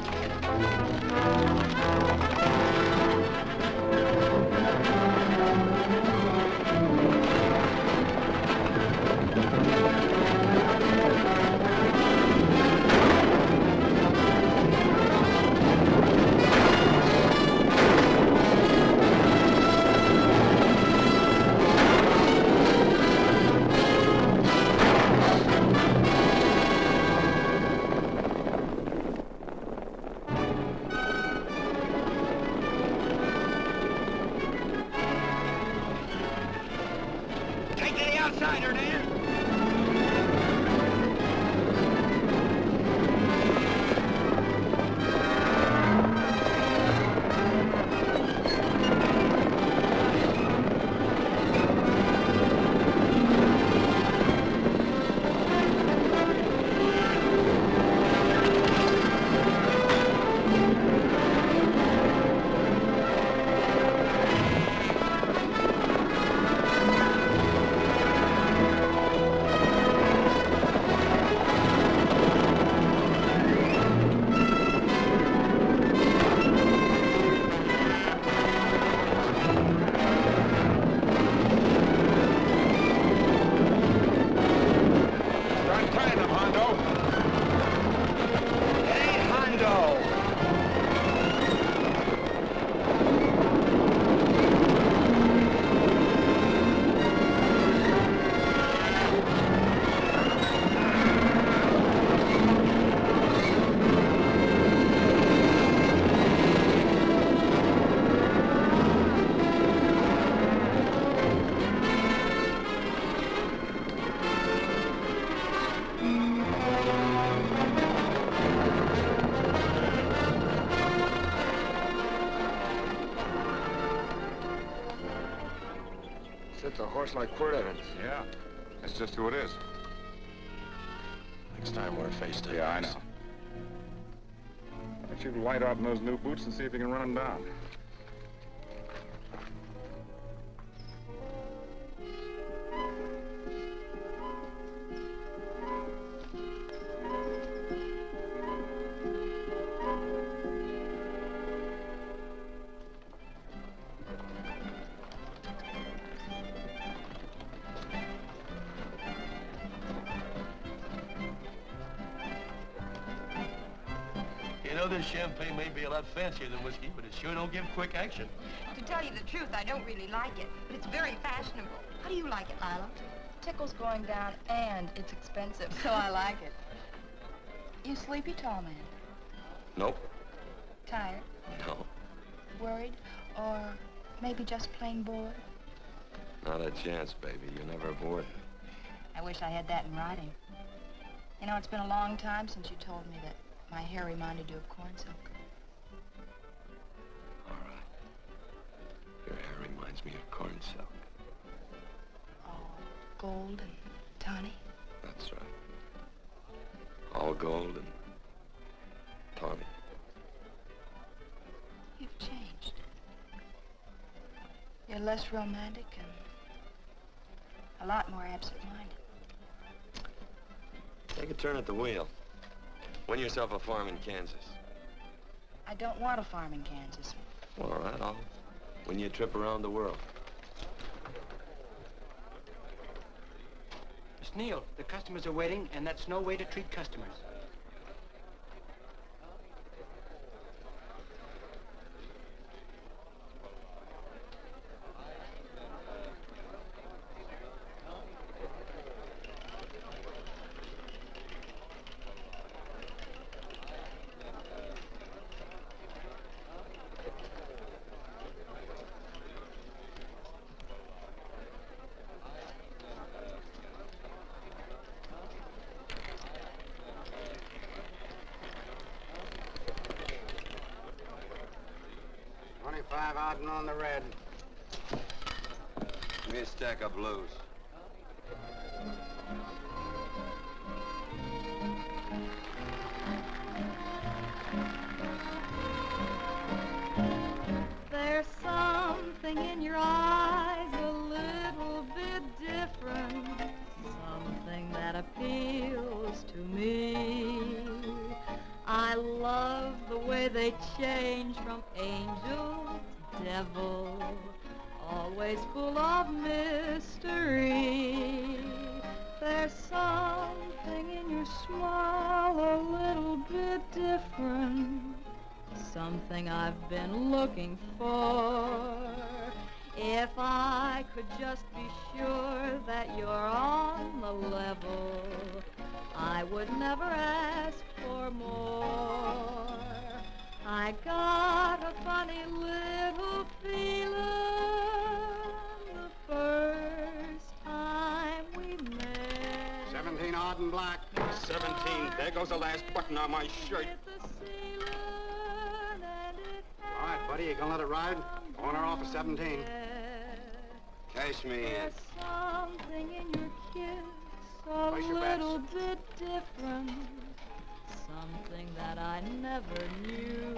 Take to the outsider, Dan. That's a horse like Quirt Evans. Yeah, that's just who it is. Next time we're face to face. Yeah, I know. Why don't you light out in those new boots and see if you can run him down? You know, this champagne may be a lot fancier than whiskey, but it sure don't give quick action. To tell you the truth, I don't really like it, but it's very fashionable. How do you like it, Lila? Tickle's going down, and it's expensive, so I like it. You sleepy, tall man? Nope. Tired? No. Worried? Or maybe just plain bored? Not a chance, baby. You're never bored. I wish I had that in writing. You know, it's been a long time since you told me that my hair reminded you of corn silk. All right. Your hair reminds me of corn silk. All gold and tawny. That's right. All gold and tawny. You've changed. You're less romantic and a lot more absent-minded. Take a turn at the wheel. Win yourself a farm in Kansas. I don't want a farm in Kansas. Well, all right, I'll win you a trip around the world. Miss Neal, the customers are waiting, and that's no way to treat customers. Out and on the red. Give me a stack of blues. There's something in your eyes a little bit different, something that appeals to me. I love the way they change from angel to devil, always full of mystery. There's something in your smile a little bit different, something I've been looking for. If I could just be sure that you're on the level, I would never ask for more. I got a funny little feeling the first time we met. 17 odd and black. 17. There goes the last button on my shirt. All right, buddy, you gonna let it ride? On or off of 17. Cash me in. There's something in your kiss a Place your little bets. bit different, something that I never knew.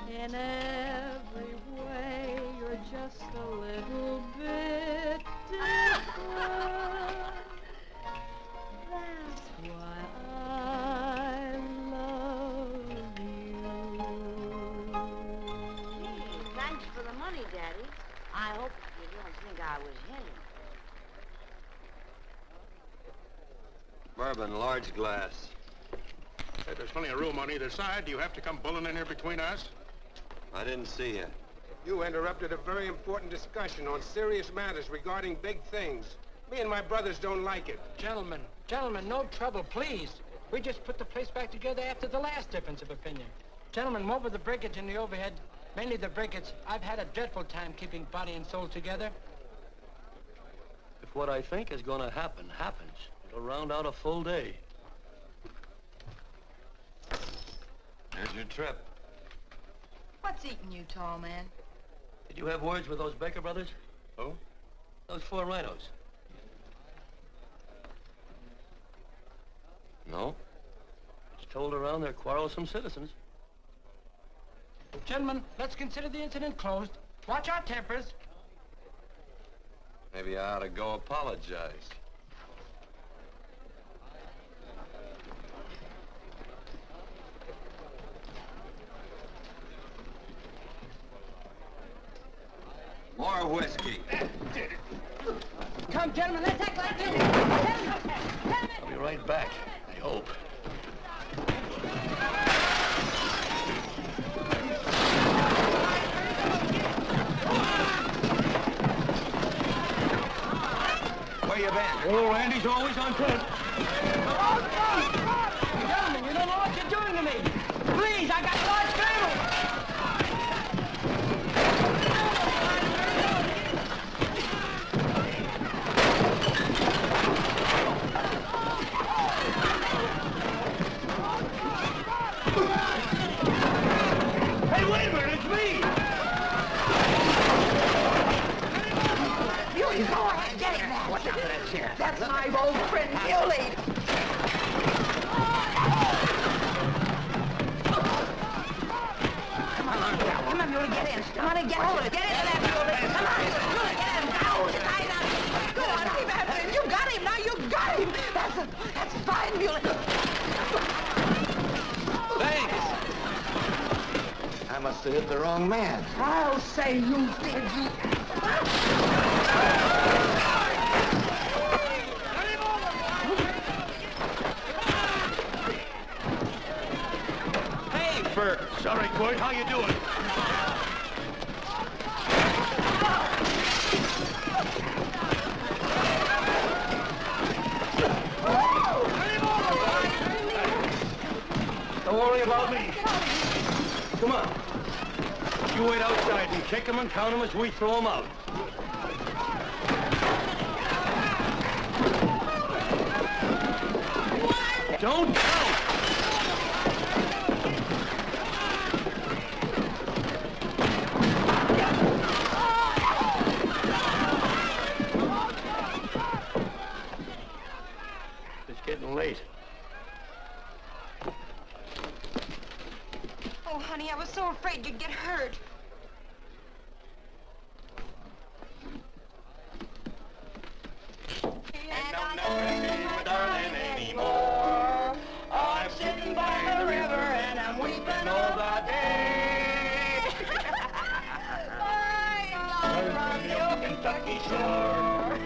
In every way, you're just a little bit different. That's why I love you. Thanks for the money, Daddy. I hope you don't think I was him. Bourbon, large glass. Hey, there's plenty of room on either side. Do you have to come bulling in here between us? I didn't see you. You interrupted a very important discussion on serious matters regarding big things. Me and my brothers don't like it. Gentlemen, no trouble, please. We just put the place back together after the last difference of opinion. Gentlemen, what with the breakage and the overhead, mainly the breakage, I've had a dreadful time keeping body and soul together. If what I think is going to happen happens, it'll round out a full day. There's your trip. What's eating you, tall man? Did you have words with those Baker brothers? Who? Those 4 rhinos. No. It's told around they're quarrelsome citizens. Gentlemen, let's consider the incident closed. Watch our tempers. Maybe I ought to go apologize. More whiskey. Come, gentlemen, let's act like you. I'll be right back, I hope. Where you been? Oh, Randy's always on foot. Gentlemen, you don't know what you're doing to me. Please, I got a large family. Hey, wait a minute, it's me! You go ahead, get in there. Watch out for that chair. That's my old friend, Muley. Come on, Muley, get in. Come on and get hold of it. Get into that, Muley. Come on, Muley, get in. Hold it tight on. Go on, keep after him. You got him now. You got him. That's fine, Muley. Thanks. I must have hit the wrong man. I'll say you did, you. Hey, Bert. Sorry, Court. How you doing? Don't worry about me. Come on. You wait outside and kick them and count them as we throw them out. Don't count! It's getting late. Oh, honey, I was so afraid you'd get hurt. And I'll never see my darling anymore. I'm sitting by the river and I'm weeping all the day. From the old Kentucky shore.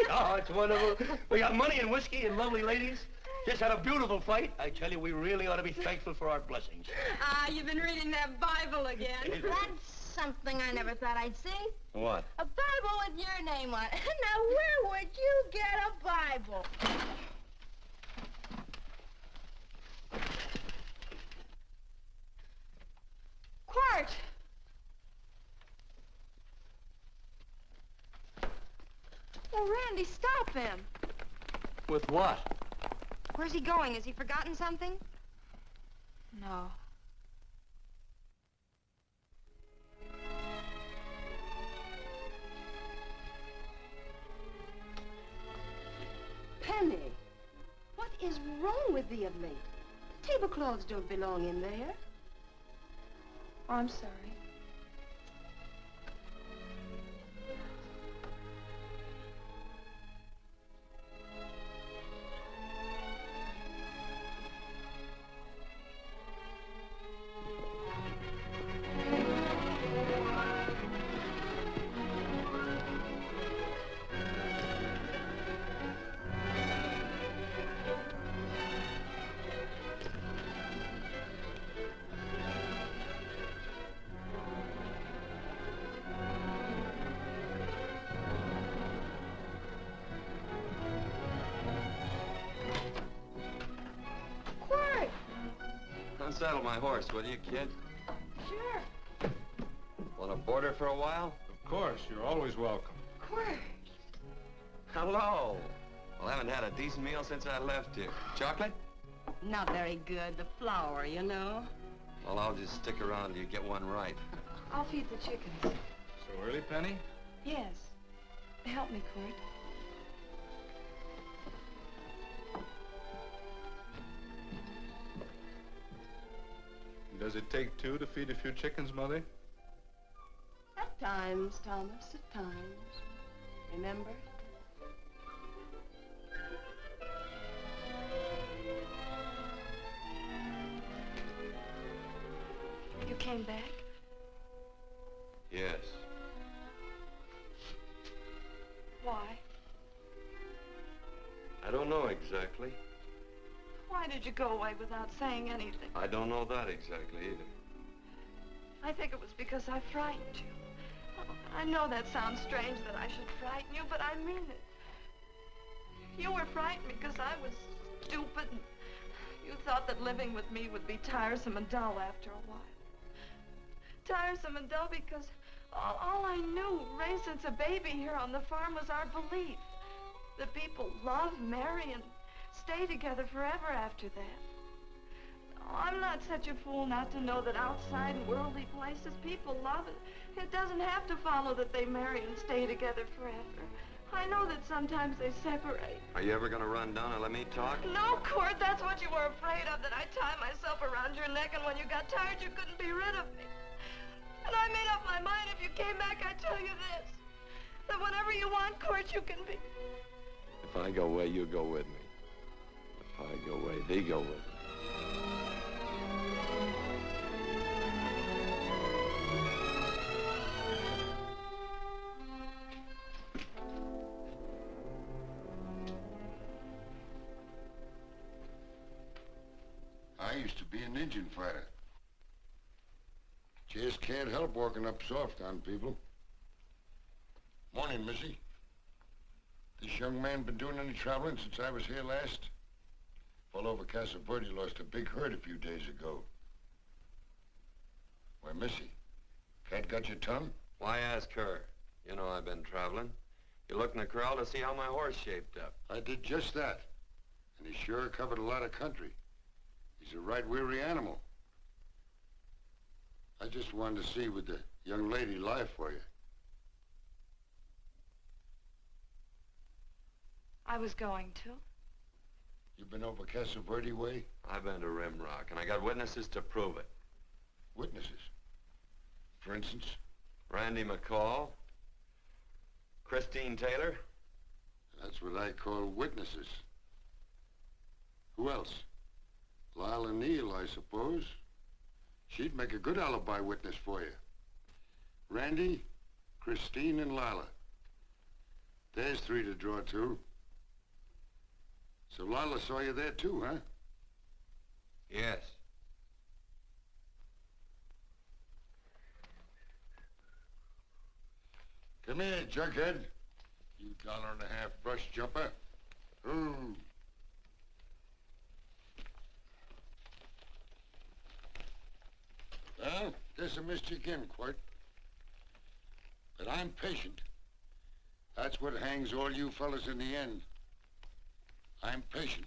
Oh, it's wonderful. We got money and whiskey and lovely ladies. Just had a beautiful fight. I tell you, we really ought to be thankful for our blessings. Ah, you've been reading that Bible again. That's something I never thought I'd see. What? A Bible with your name on it. Now, where would you get a Bible? Quart! Oh, Randy, stop him. With what? Where's he going? Has he forgotten something? No. Penny, what is wrong with thee of late? Tablecloths don't belong in there. Oh, I'm sorry. Unsaddle my horse, will you, kid? Sure. Want to board for a while? Of course, you're always welcome. Quart. Hello. Well, I haven't had a decent meal since I left here. Chocolate? Not very good. The flour, you know. Well, I'll just stick around till you get one right. I'll feed the chickens. So early, Penny? Yes. help me, Court. Does it take two to feed a few chickens, Mother? At times, Thomas, at times. Remember? You came back? Yes. Why? I don't know exactly. Why did you go away without saying anything? I don't know that exactly either. I think it was because I frightened you. I know that sounds strange that I should frighten you, but I mean it. You were frightened because I was stupid, and you thought that living with me would be tiresome and dull after a while. Tiresome and dull because all I knew, raised since a baby here on the farm, was our belief that people love, marry, and stay together forever after that. Oh, I'm not such a fool not to know that outside in worldly places people love, and it doesn't have to follow that they marry and stay together forever. I know that sometimes they separate. Are you ever going to run down and let me talk? No, Court, that's what you were afraid of, that I'd tie myself around your neck, and when you got tired, you couldn't be rid of me. And I made up my mind, if you came back, I'd tell you this, that whenever you want, Court, you can be. If I go away, you go with me. If I go away, they go with me. I used to be an Indian fighter. Just can't help walking up soft on people. Morning, Missy. This young man been doing any traveling since I was here last? All over Casa Verde lost a big herd a few days ago. Why, Missy, cat got your tongue? Why ask her? You know I've been traveling. You looked in the corral to see how my horse shaped up. I did just that. And he sure covered a lot of country. He's a right weary animal. I just wanted to see would the young lady lie for you. I was going to. You been over Casa Verde way? I've been to Rimrock, and I got witnesses to prove it. Witnesses? For instance? Randy McCall, Christine Taylor. That's what I call witnesses. Who else? Lila Neal, I suppose. She'd make a good alibi witness for you. Randy, Christine, and Lila. There's three to draw to. So Lila saw you there too, huh? Yes. Come here, jughead. You $1.50 brush jumper. Ooh. Well, guess I missed you again, Quart. But I'm patient. That's what hangs all you fellas in the end. I'm patient.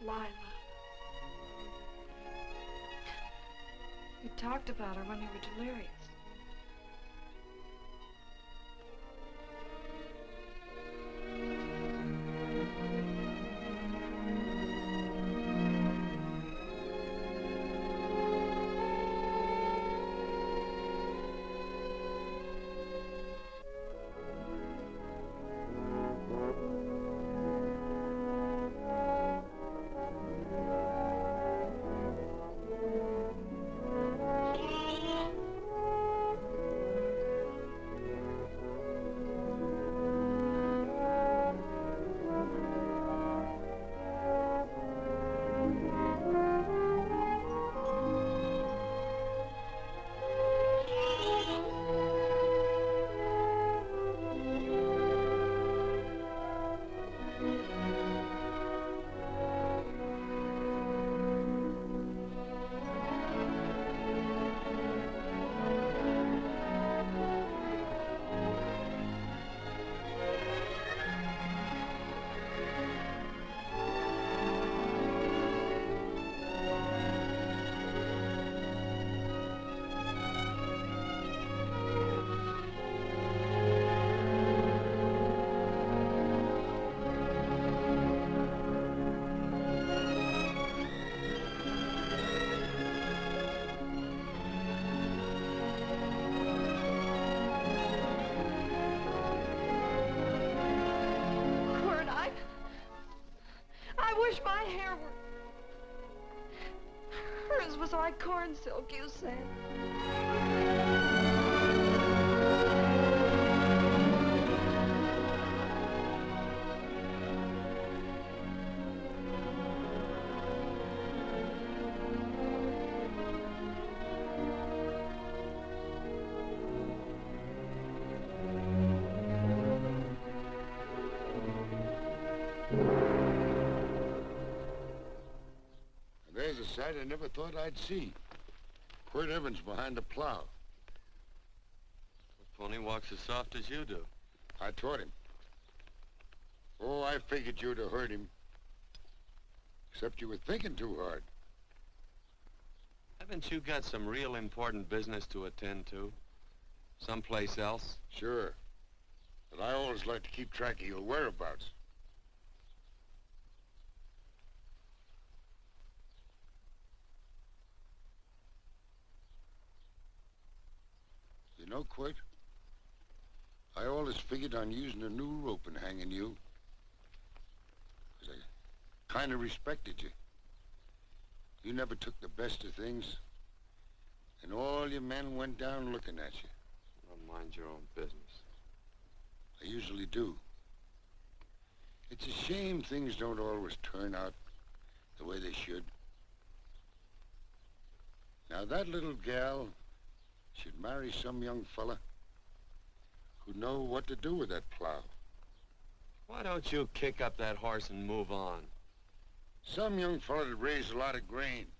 Lila. You talked about her when you were delirious. was like corn silk, you said. There's a sight I never thought I'd see. Quirt Evans behind the plow. The pony walks as soft as you do. I taught him. Oh, I figured you'd have heard him. Except you were thinking too hard. Haven't you got some real important business to attend to? Someplace else? Sure. But I always like to keep track of your whereabouts. You know, Quirt, I always figured on using a new rope and hanging you. 'Cause I kind of respected you. You never took the best of things. And all your men went down looking at you. Well, mind your own business. I usually do. It's a shame things don't always turn out the way they should. Now, that little gal should marry some young fella who'd know what to do with that plow. Why don't you kick up that horse and move on? Some young fella that raised a lot of grain.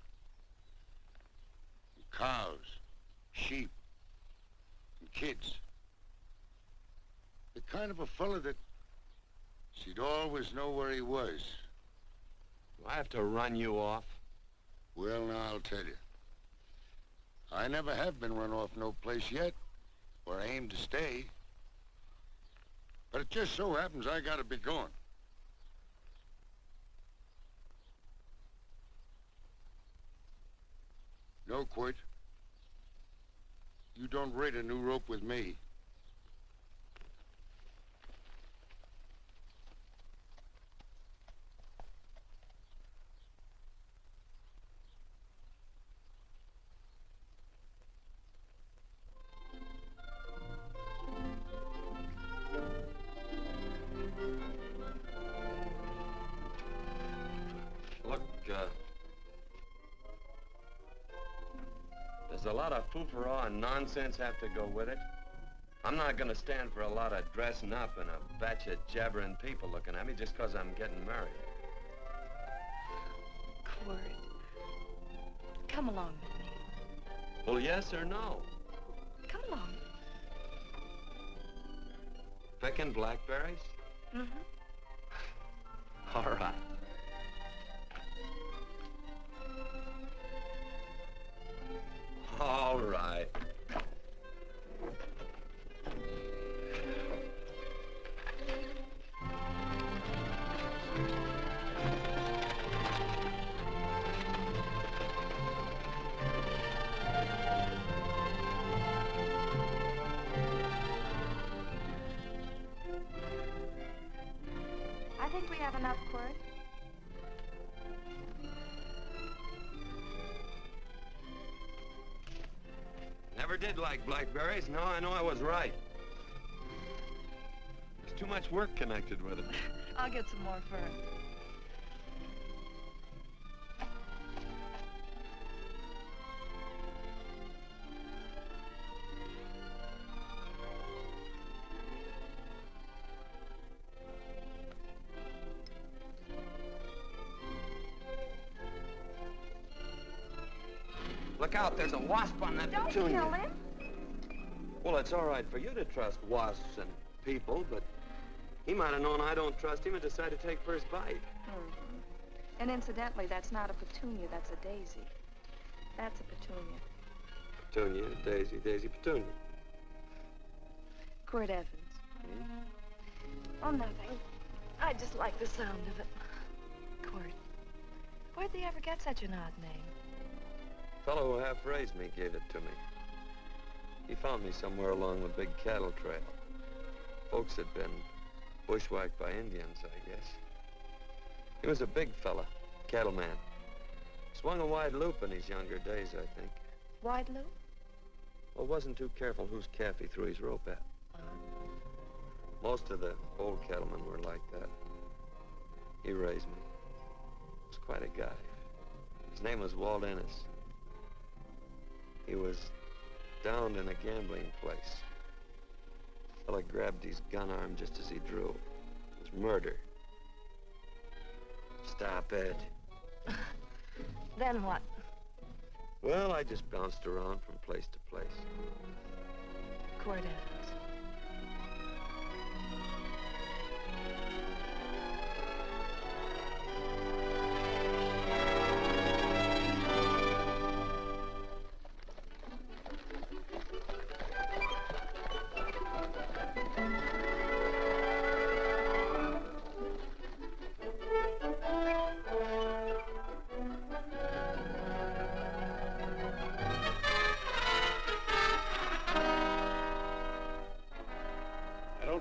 And cows, sheep, and kids. The kind of a fella that she'd always know where he was. Do I have to run you off? Well, now, I'll tell you. I never have been run off no place yet, where I aim to stay. But it just so happens I gotta be going. No, Quirt. You don't raid a new rope with me. Look, there's a lot of foo-for-all and nonsense have to go with it. I'm not gonna stand for a lot of dressing up and a batch of jabbering people looking at me just 'cause I'm getting married. Quirt, come along with me. Well, yes or no? Come along. Picking blackberries? Mm-hmm. All right. All right. I think we have enough, Quirt. Never did like blackberries. Now I know I was right. There's too much work connected with it. I'll get some more fern. Look out, there's a wasp on that Don't petunia. kill him. Well, it's all right for you to trust wasps and people, but he might have known I don't trust him and decided to take first bite. Mm-hmm. And incidentally, that's not a petunia, that's a daisy. That's a petunia. Petunia, daisy, daisy, petunia. Quirt Evans. Oh, nothing. I just like the sound of it. Quirt. Where'd they ever get such an odd name? The fellow who half raised me gave it to me. He found me somewhere along the big cattle trail. Folks had been bushwhacked by Indians, I guess. He was a big fella, cattleman. Swung a wide loop in his younger days, I think. Wide loop? Well, wasn't too careful whose calf he threw his rope at. Most of the old cattlemen were like that. He raised me. He was quite a guy. His name was Walt Ennis. He was downed in a gambling place. A fella grabbed his gun arm just as he drew. It was murder. Stop it. Then what? Well, I just bounced around from place to place. Quirt Evans.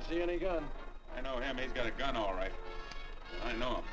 See any gun? I know him. He's got a gun, all right. I know him.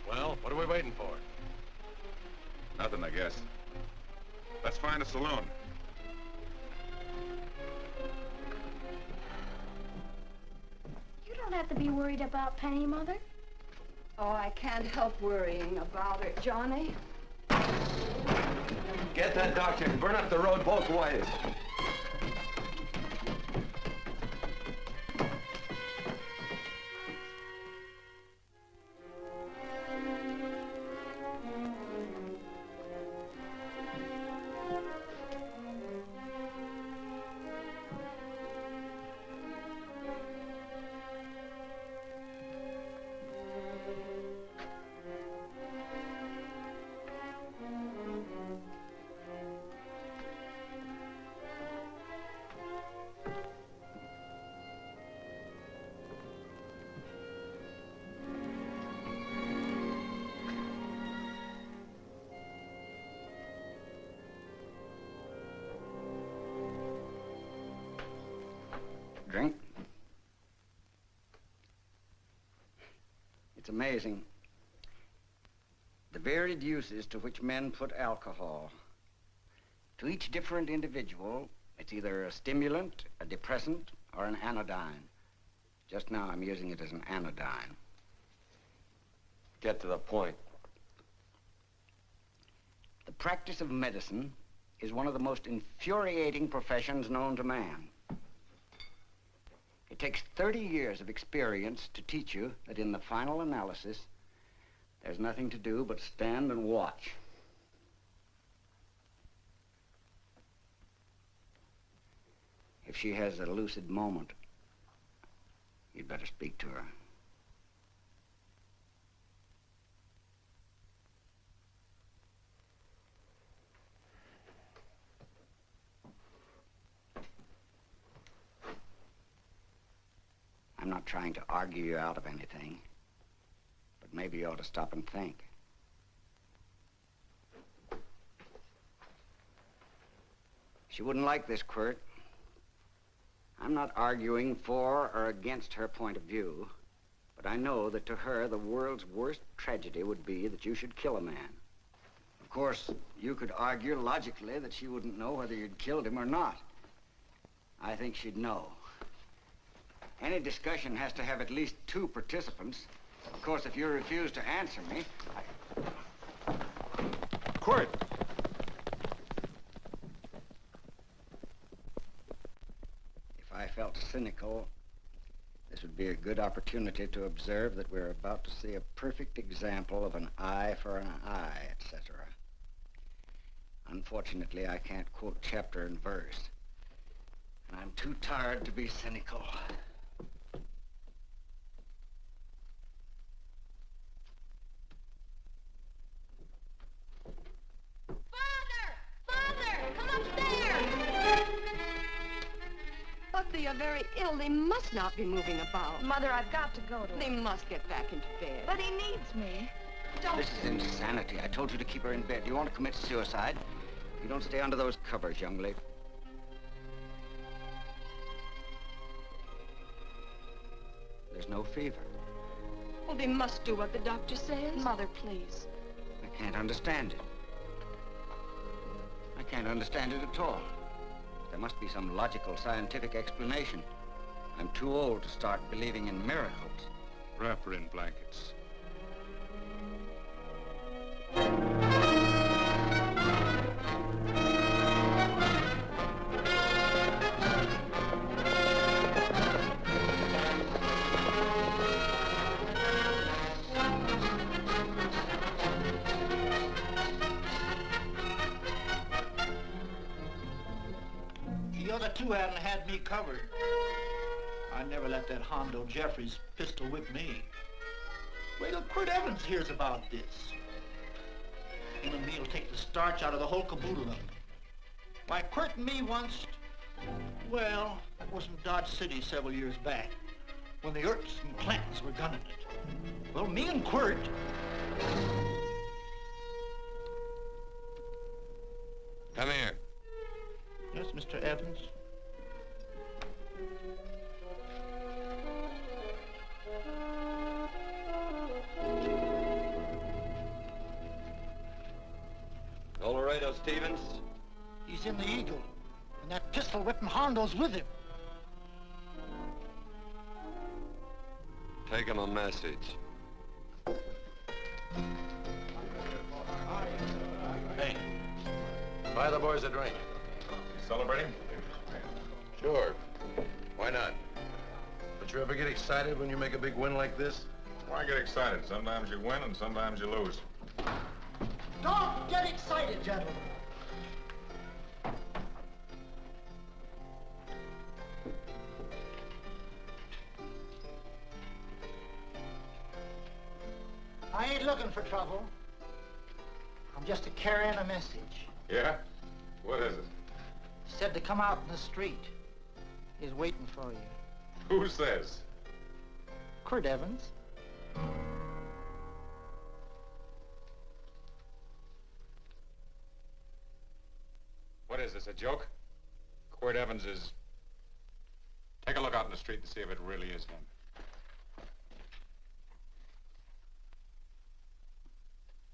Well, what are we waiting for? Nothing, I guess. Let's find a saloon. You don't have to be worried about Penny, Mother. Oh, I can't help worrying about her, Johnny. Get that doctor and burn up the road both ways. drink. It's amazing. The varied uses to which men put alcohol. To each different individual, it's either a stimulant, a depressant, or an anodyne. Just now, I'm using it as an anodyne. Get to the point. The practice of medicine is one of the most infuriating professions known to man. It takes 30 years of experience to teach you that in the final analysis, there's nothing to do but stand and watch. If she has a lucid moment, you'd better speak to her. I'm not trying to argue you out of anything, but maybe you ought to stop and think. She wouldn't like this, Quirt. I'm not arguing for or against her point of view, but I know that to her, the world's worst tragedy would be that you should kill a man. Of course, you could argue logically that she wouldn't know whether you'd killed him or not. I think she'd know. Any discussion has to have at least 2 participants. Of course, if you refuse to answer me, Quirt! If I felt cynical, this would be a good opportunity to observe that we're about to see a perfect example of an eye for an eye, etc. Unfortunately, I can't quote chapter and verse, and I'm too tired to be cynical. But they are very ill. They must not be moving about. Mother, I've got to go to They must get back into bed. But he needs me. Don't. This is insanity. I told you to keep her in bed. You want to commit suicide? You don't stay under those covers, young lady. There's no fever. Well, they must do what the doctor says. Mother, please. I can't understand it. I can't understand it at all. There must be some logical, scientific explanation. I'm too old to start believing in miracles. Wrap her in blankets. The other 2 hadn't had me covered. I never let that Hondo Jeffries pistol whip me. Wait till Quirt Evans hears about this. Him and me'll take the starch out of the whole caboodle of them. Why, Quirt and me once, well, that was in Dodge City several years back, when the Erts and Clantons were gunning it. Well, me and Quirt... Come here. Yes, Mr. Evans? Colorado Stevens? He's in the Eagle, and that pistol-whipping Hondo's with him. Take him a message. Hey, buy the boys a drink. Celebrating? Sure. Why not? But you ever get excited when you make a big win like this? Why get excited? Sometimes you win and sometimes you lose. Don't get excited, gentlemen. I ain't looking for trouble. I'm just carrying a message. Yeah? What is it? Said to come out in the street. He's waiting for you. Who says? Quirt Evans. What is this, a joke? Quirt Evans is... Take a look out in the street and see if it really is him.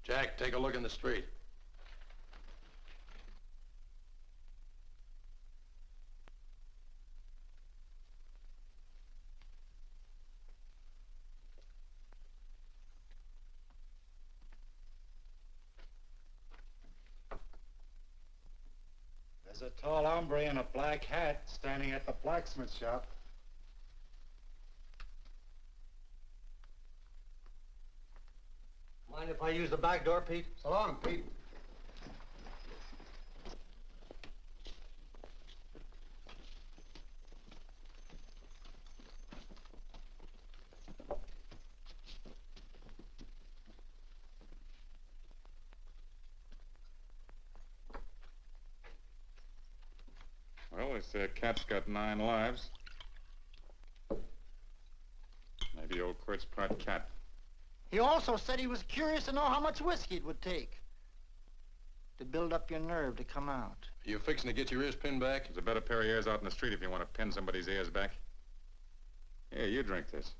Jack, take a look in the street. There's a tall hombre in a black hat standing at the blacksmith shop. Mind if I use the back door, Pete? So long, Pete. Well, this cat's got 9 lives. Maybe old Quirt's part cat. He also said he was curious to know how much whiskey it would take to build up your nerve to come out. Are you fixing to get your ears pinned back? There's a better pair of ears out in the street if you want to pin somebody's ears back. Here, you drink this.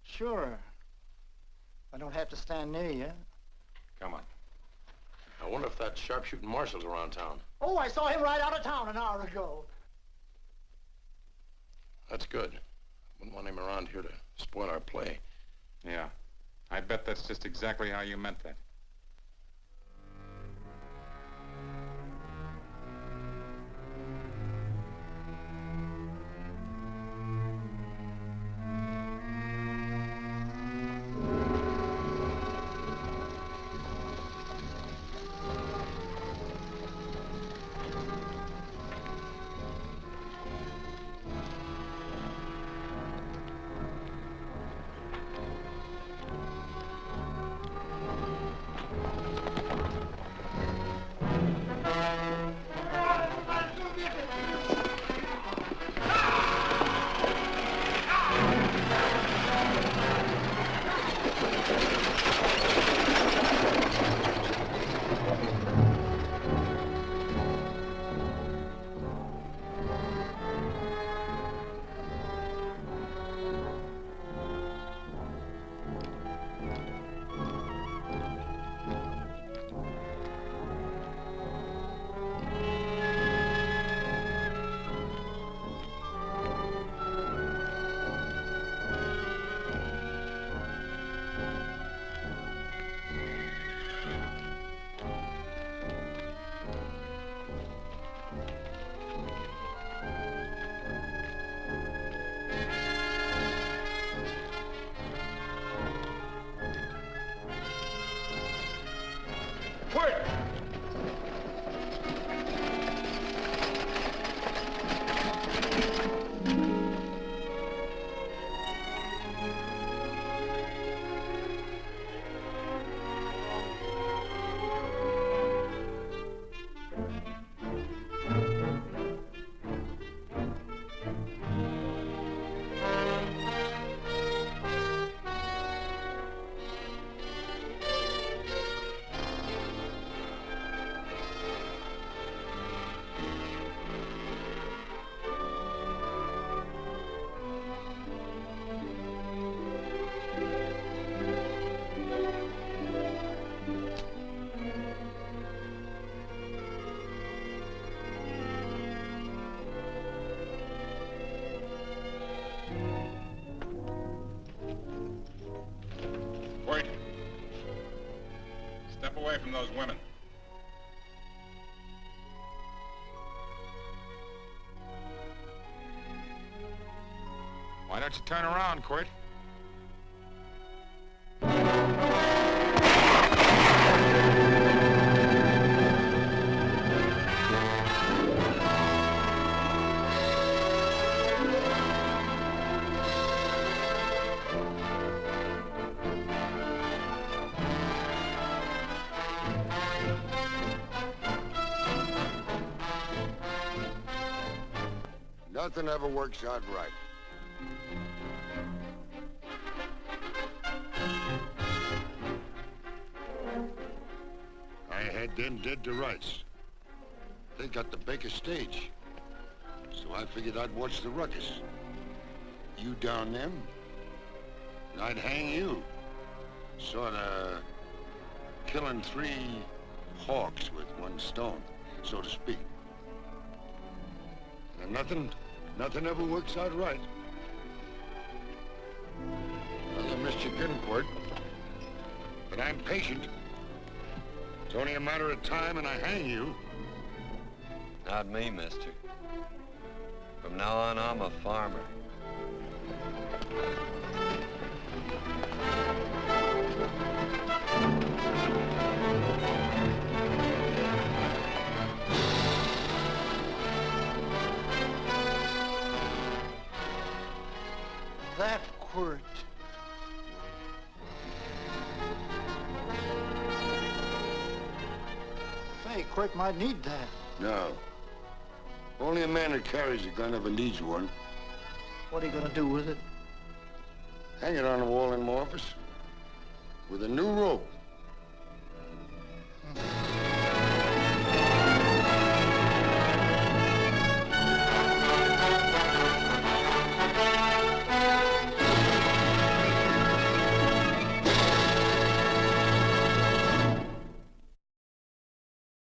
Sure. I don't have to stand near you. Come on. I wonder if that sharpshooting marshal's around town. Oh, I saw him right out of town an hour ago. That's good. Wouldn't want him around here to spoil our play. Yeah. I bet that's just exactly how you meant that. Wait. Step away from those women. Why don't you turn around, Quirt? Nothing ever works out right. I had them dead to rights. They got the Baker stage. So I figured I'd watch the ruckus. You down them, and I'd hang you. Sorta killing 3 hawks with 1 stone, so to speak. And nothing ever works out right. Well, I missed your gunport, but I'm patient. It's only a matter of time and I hang you. Not me, mister. From now on, I'm a farmer. That quirt. Say, Quirt might need that. No. Only a man who carries a gun ever needs one. What are you gonna do with it? Hang it on the wall in my office with a new rope.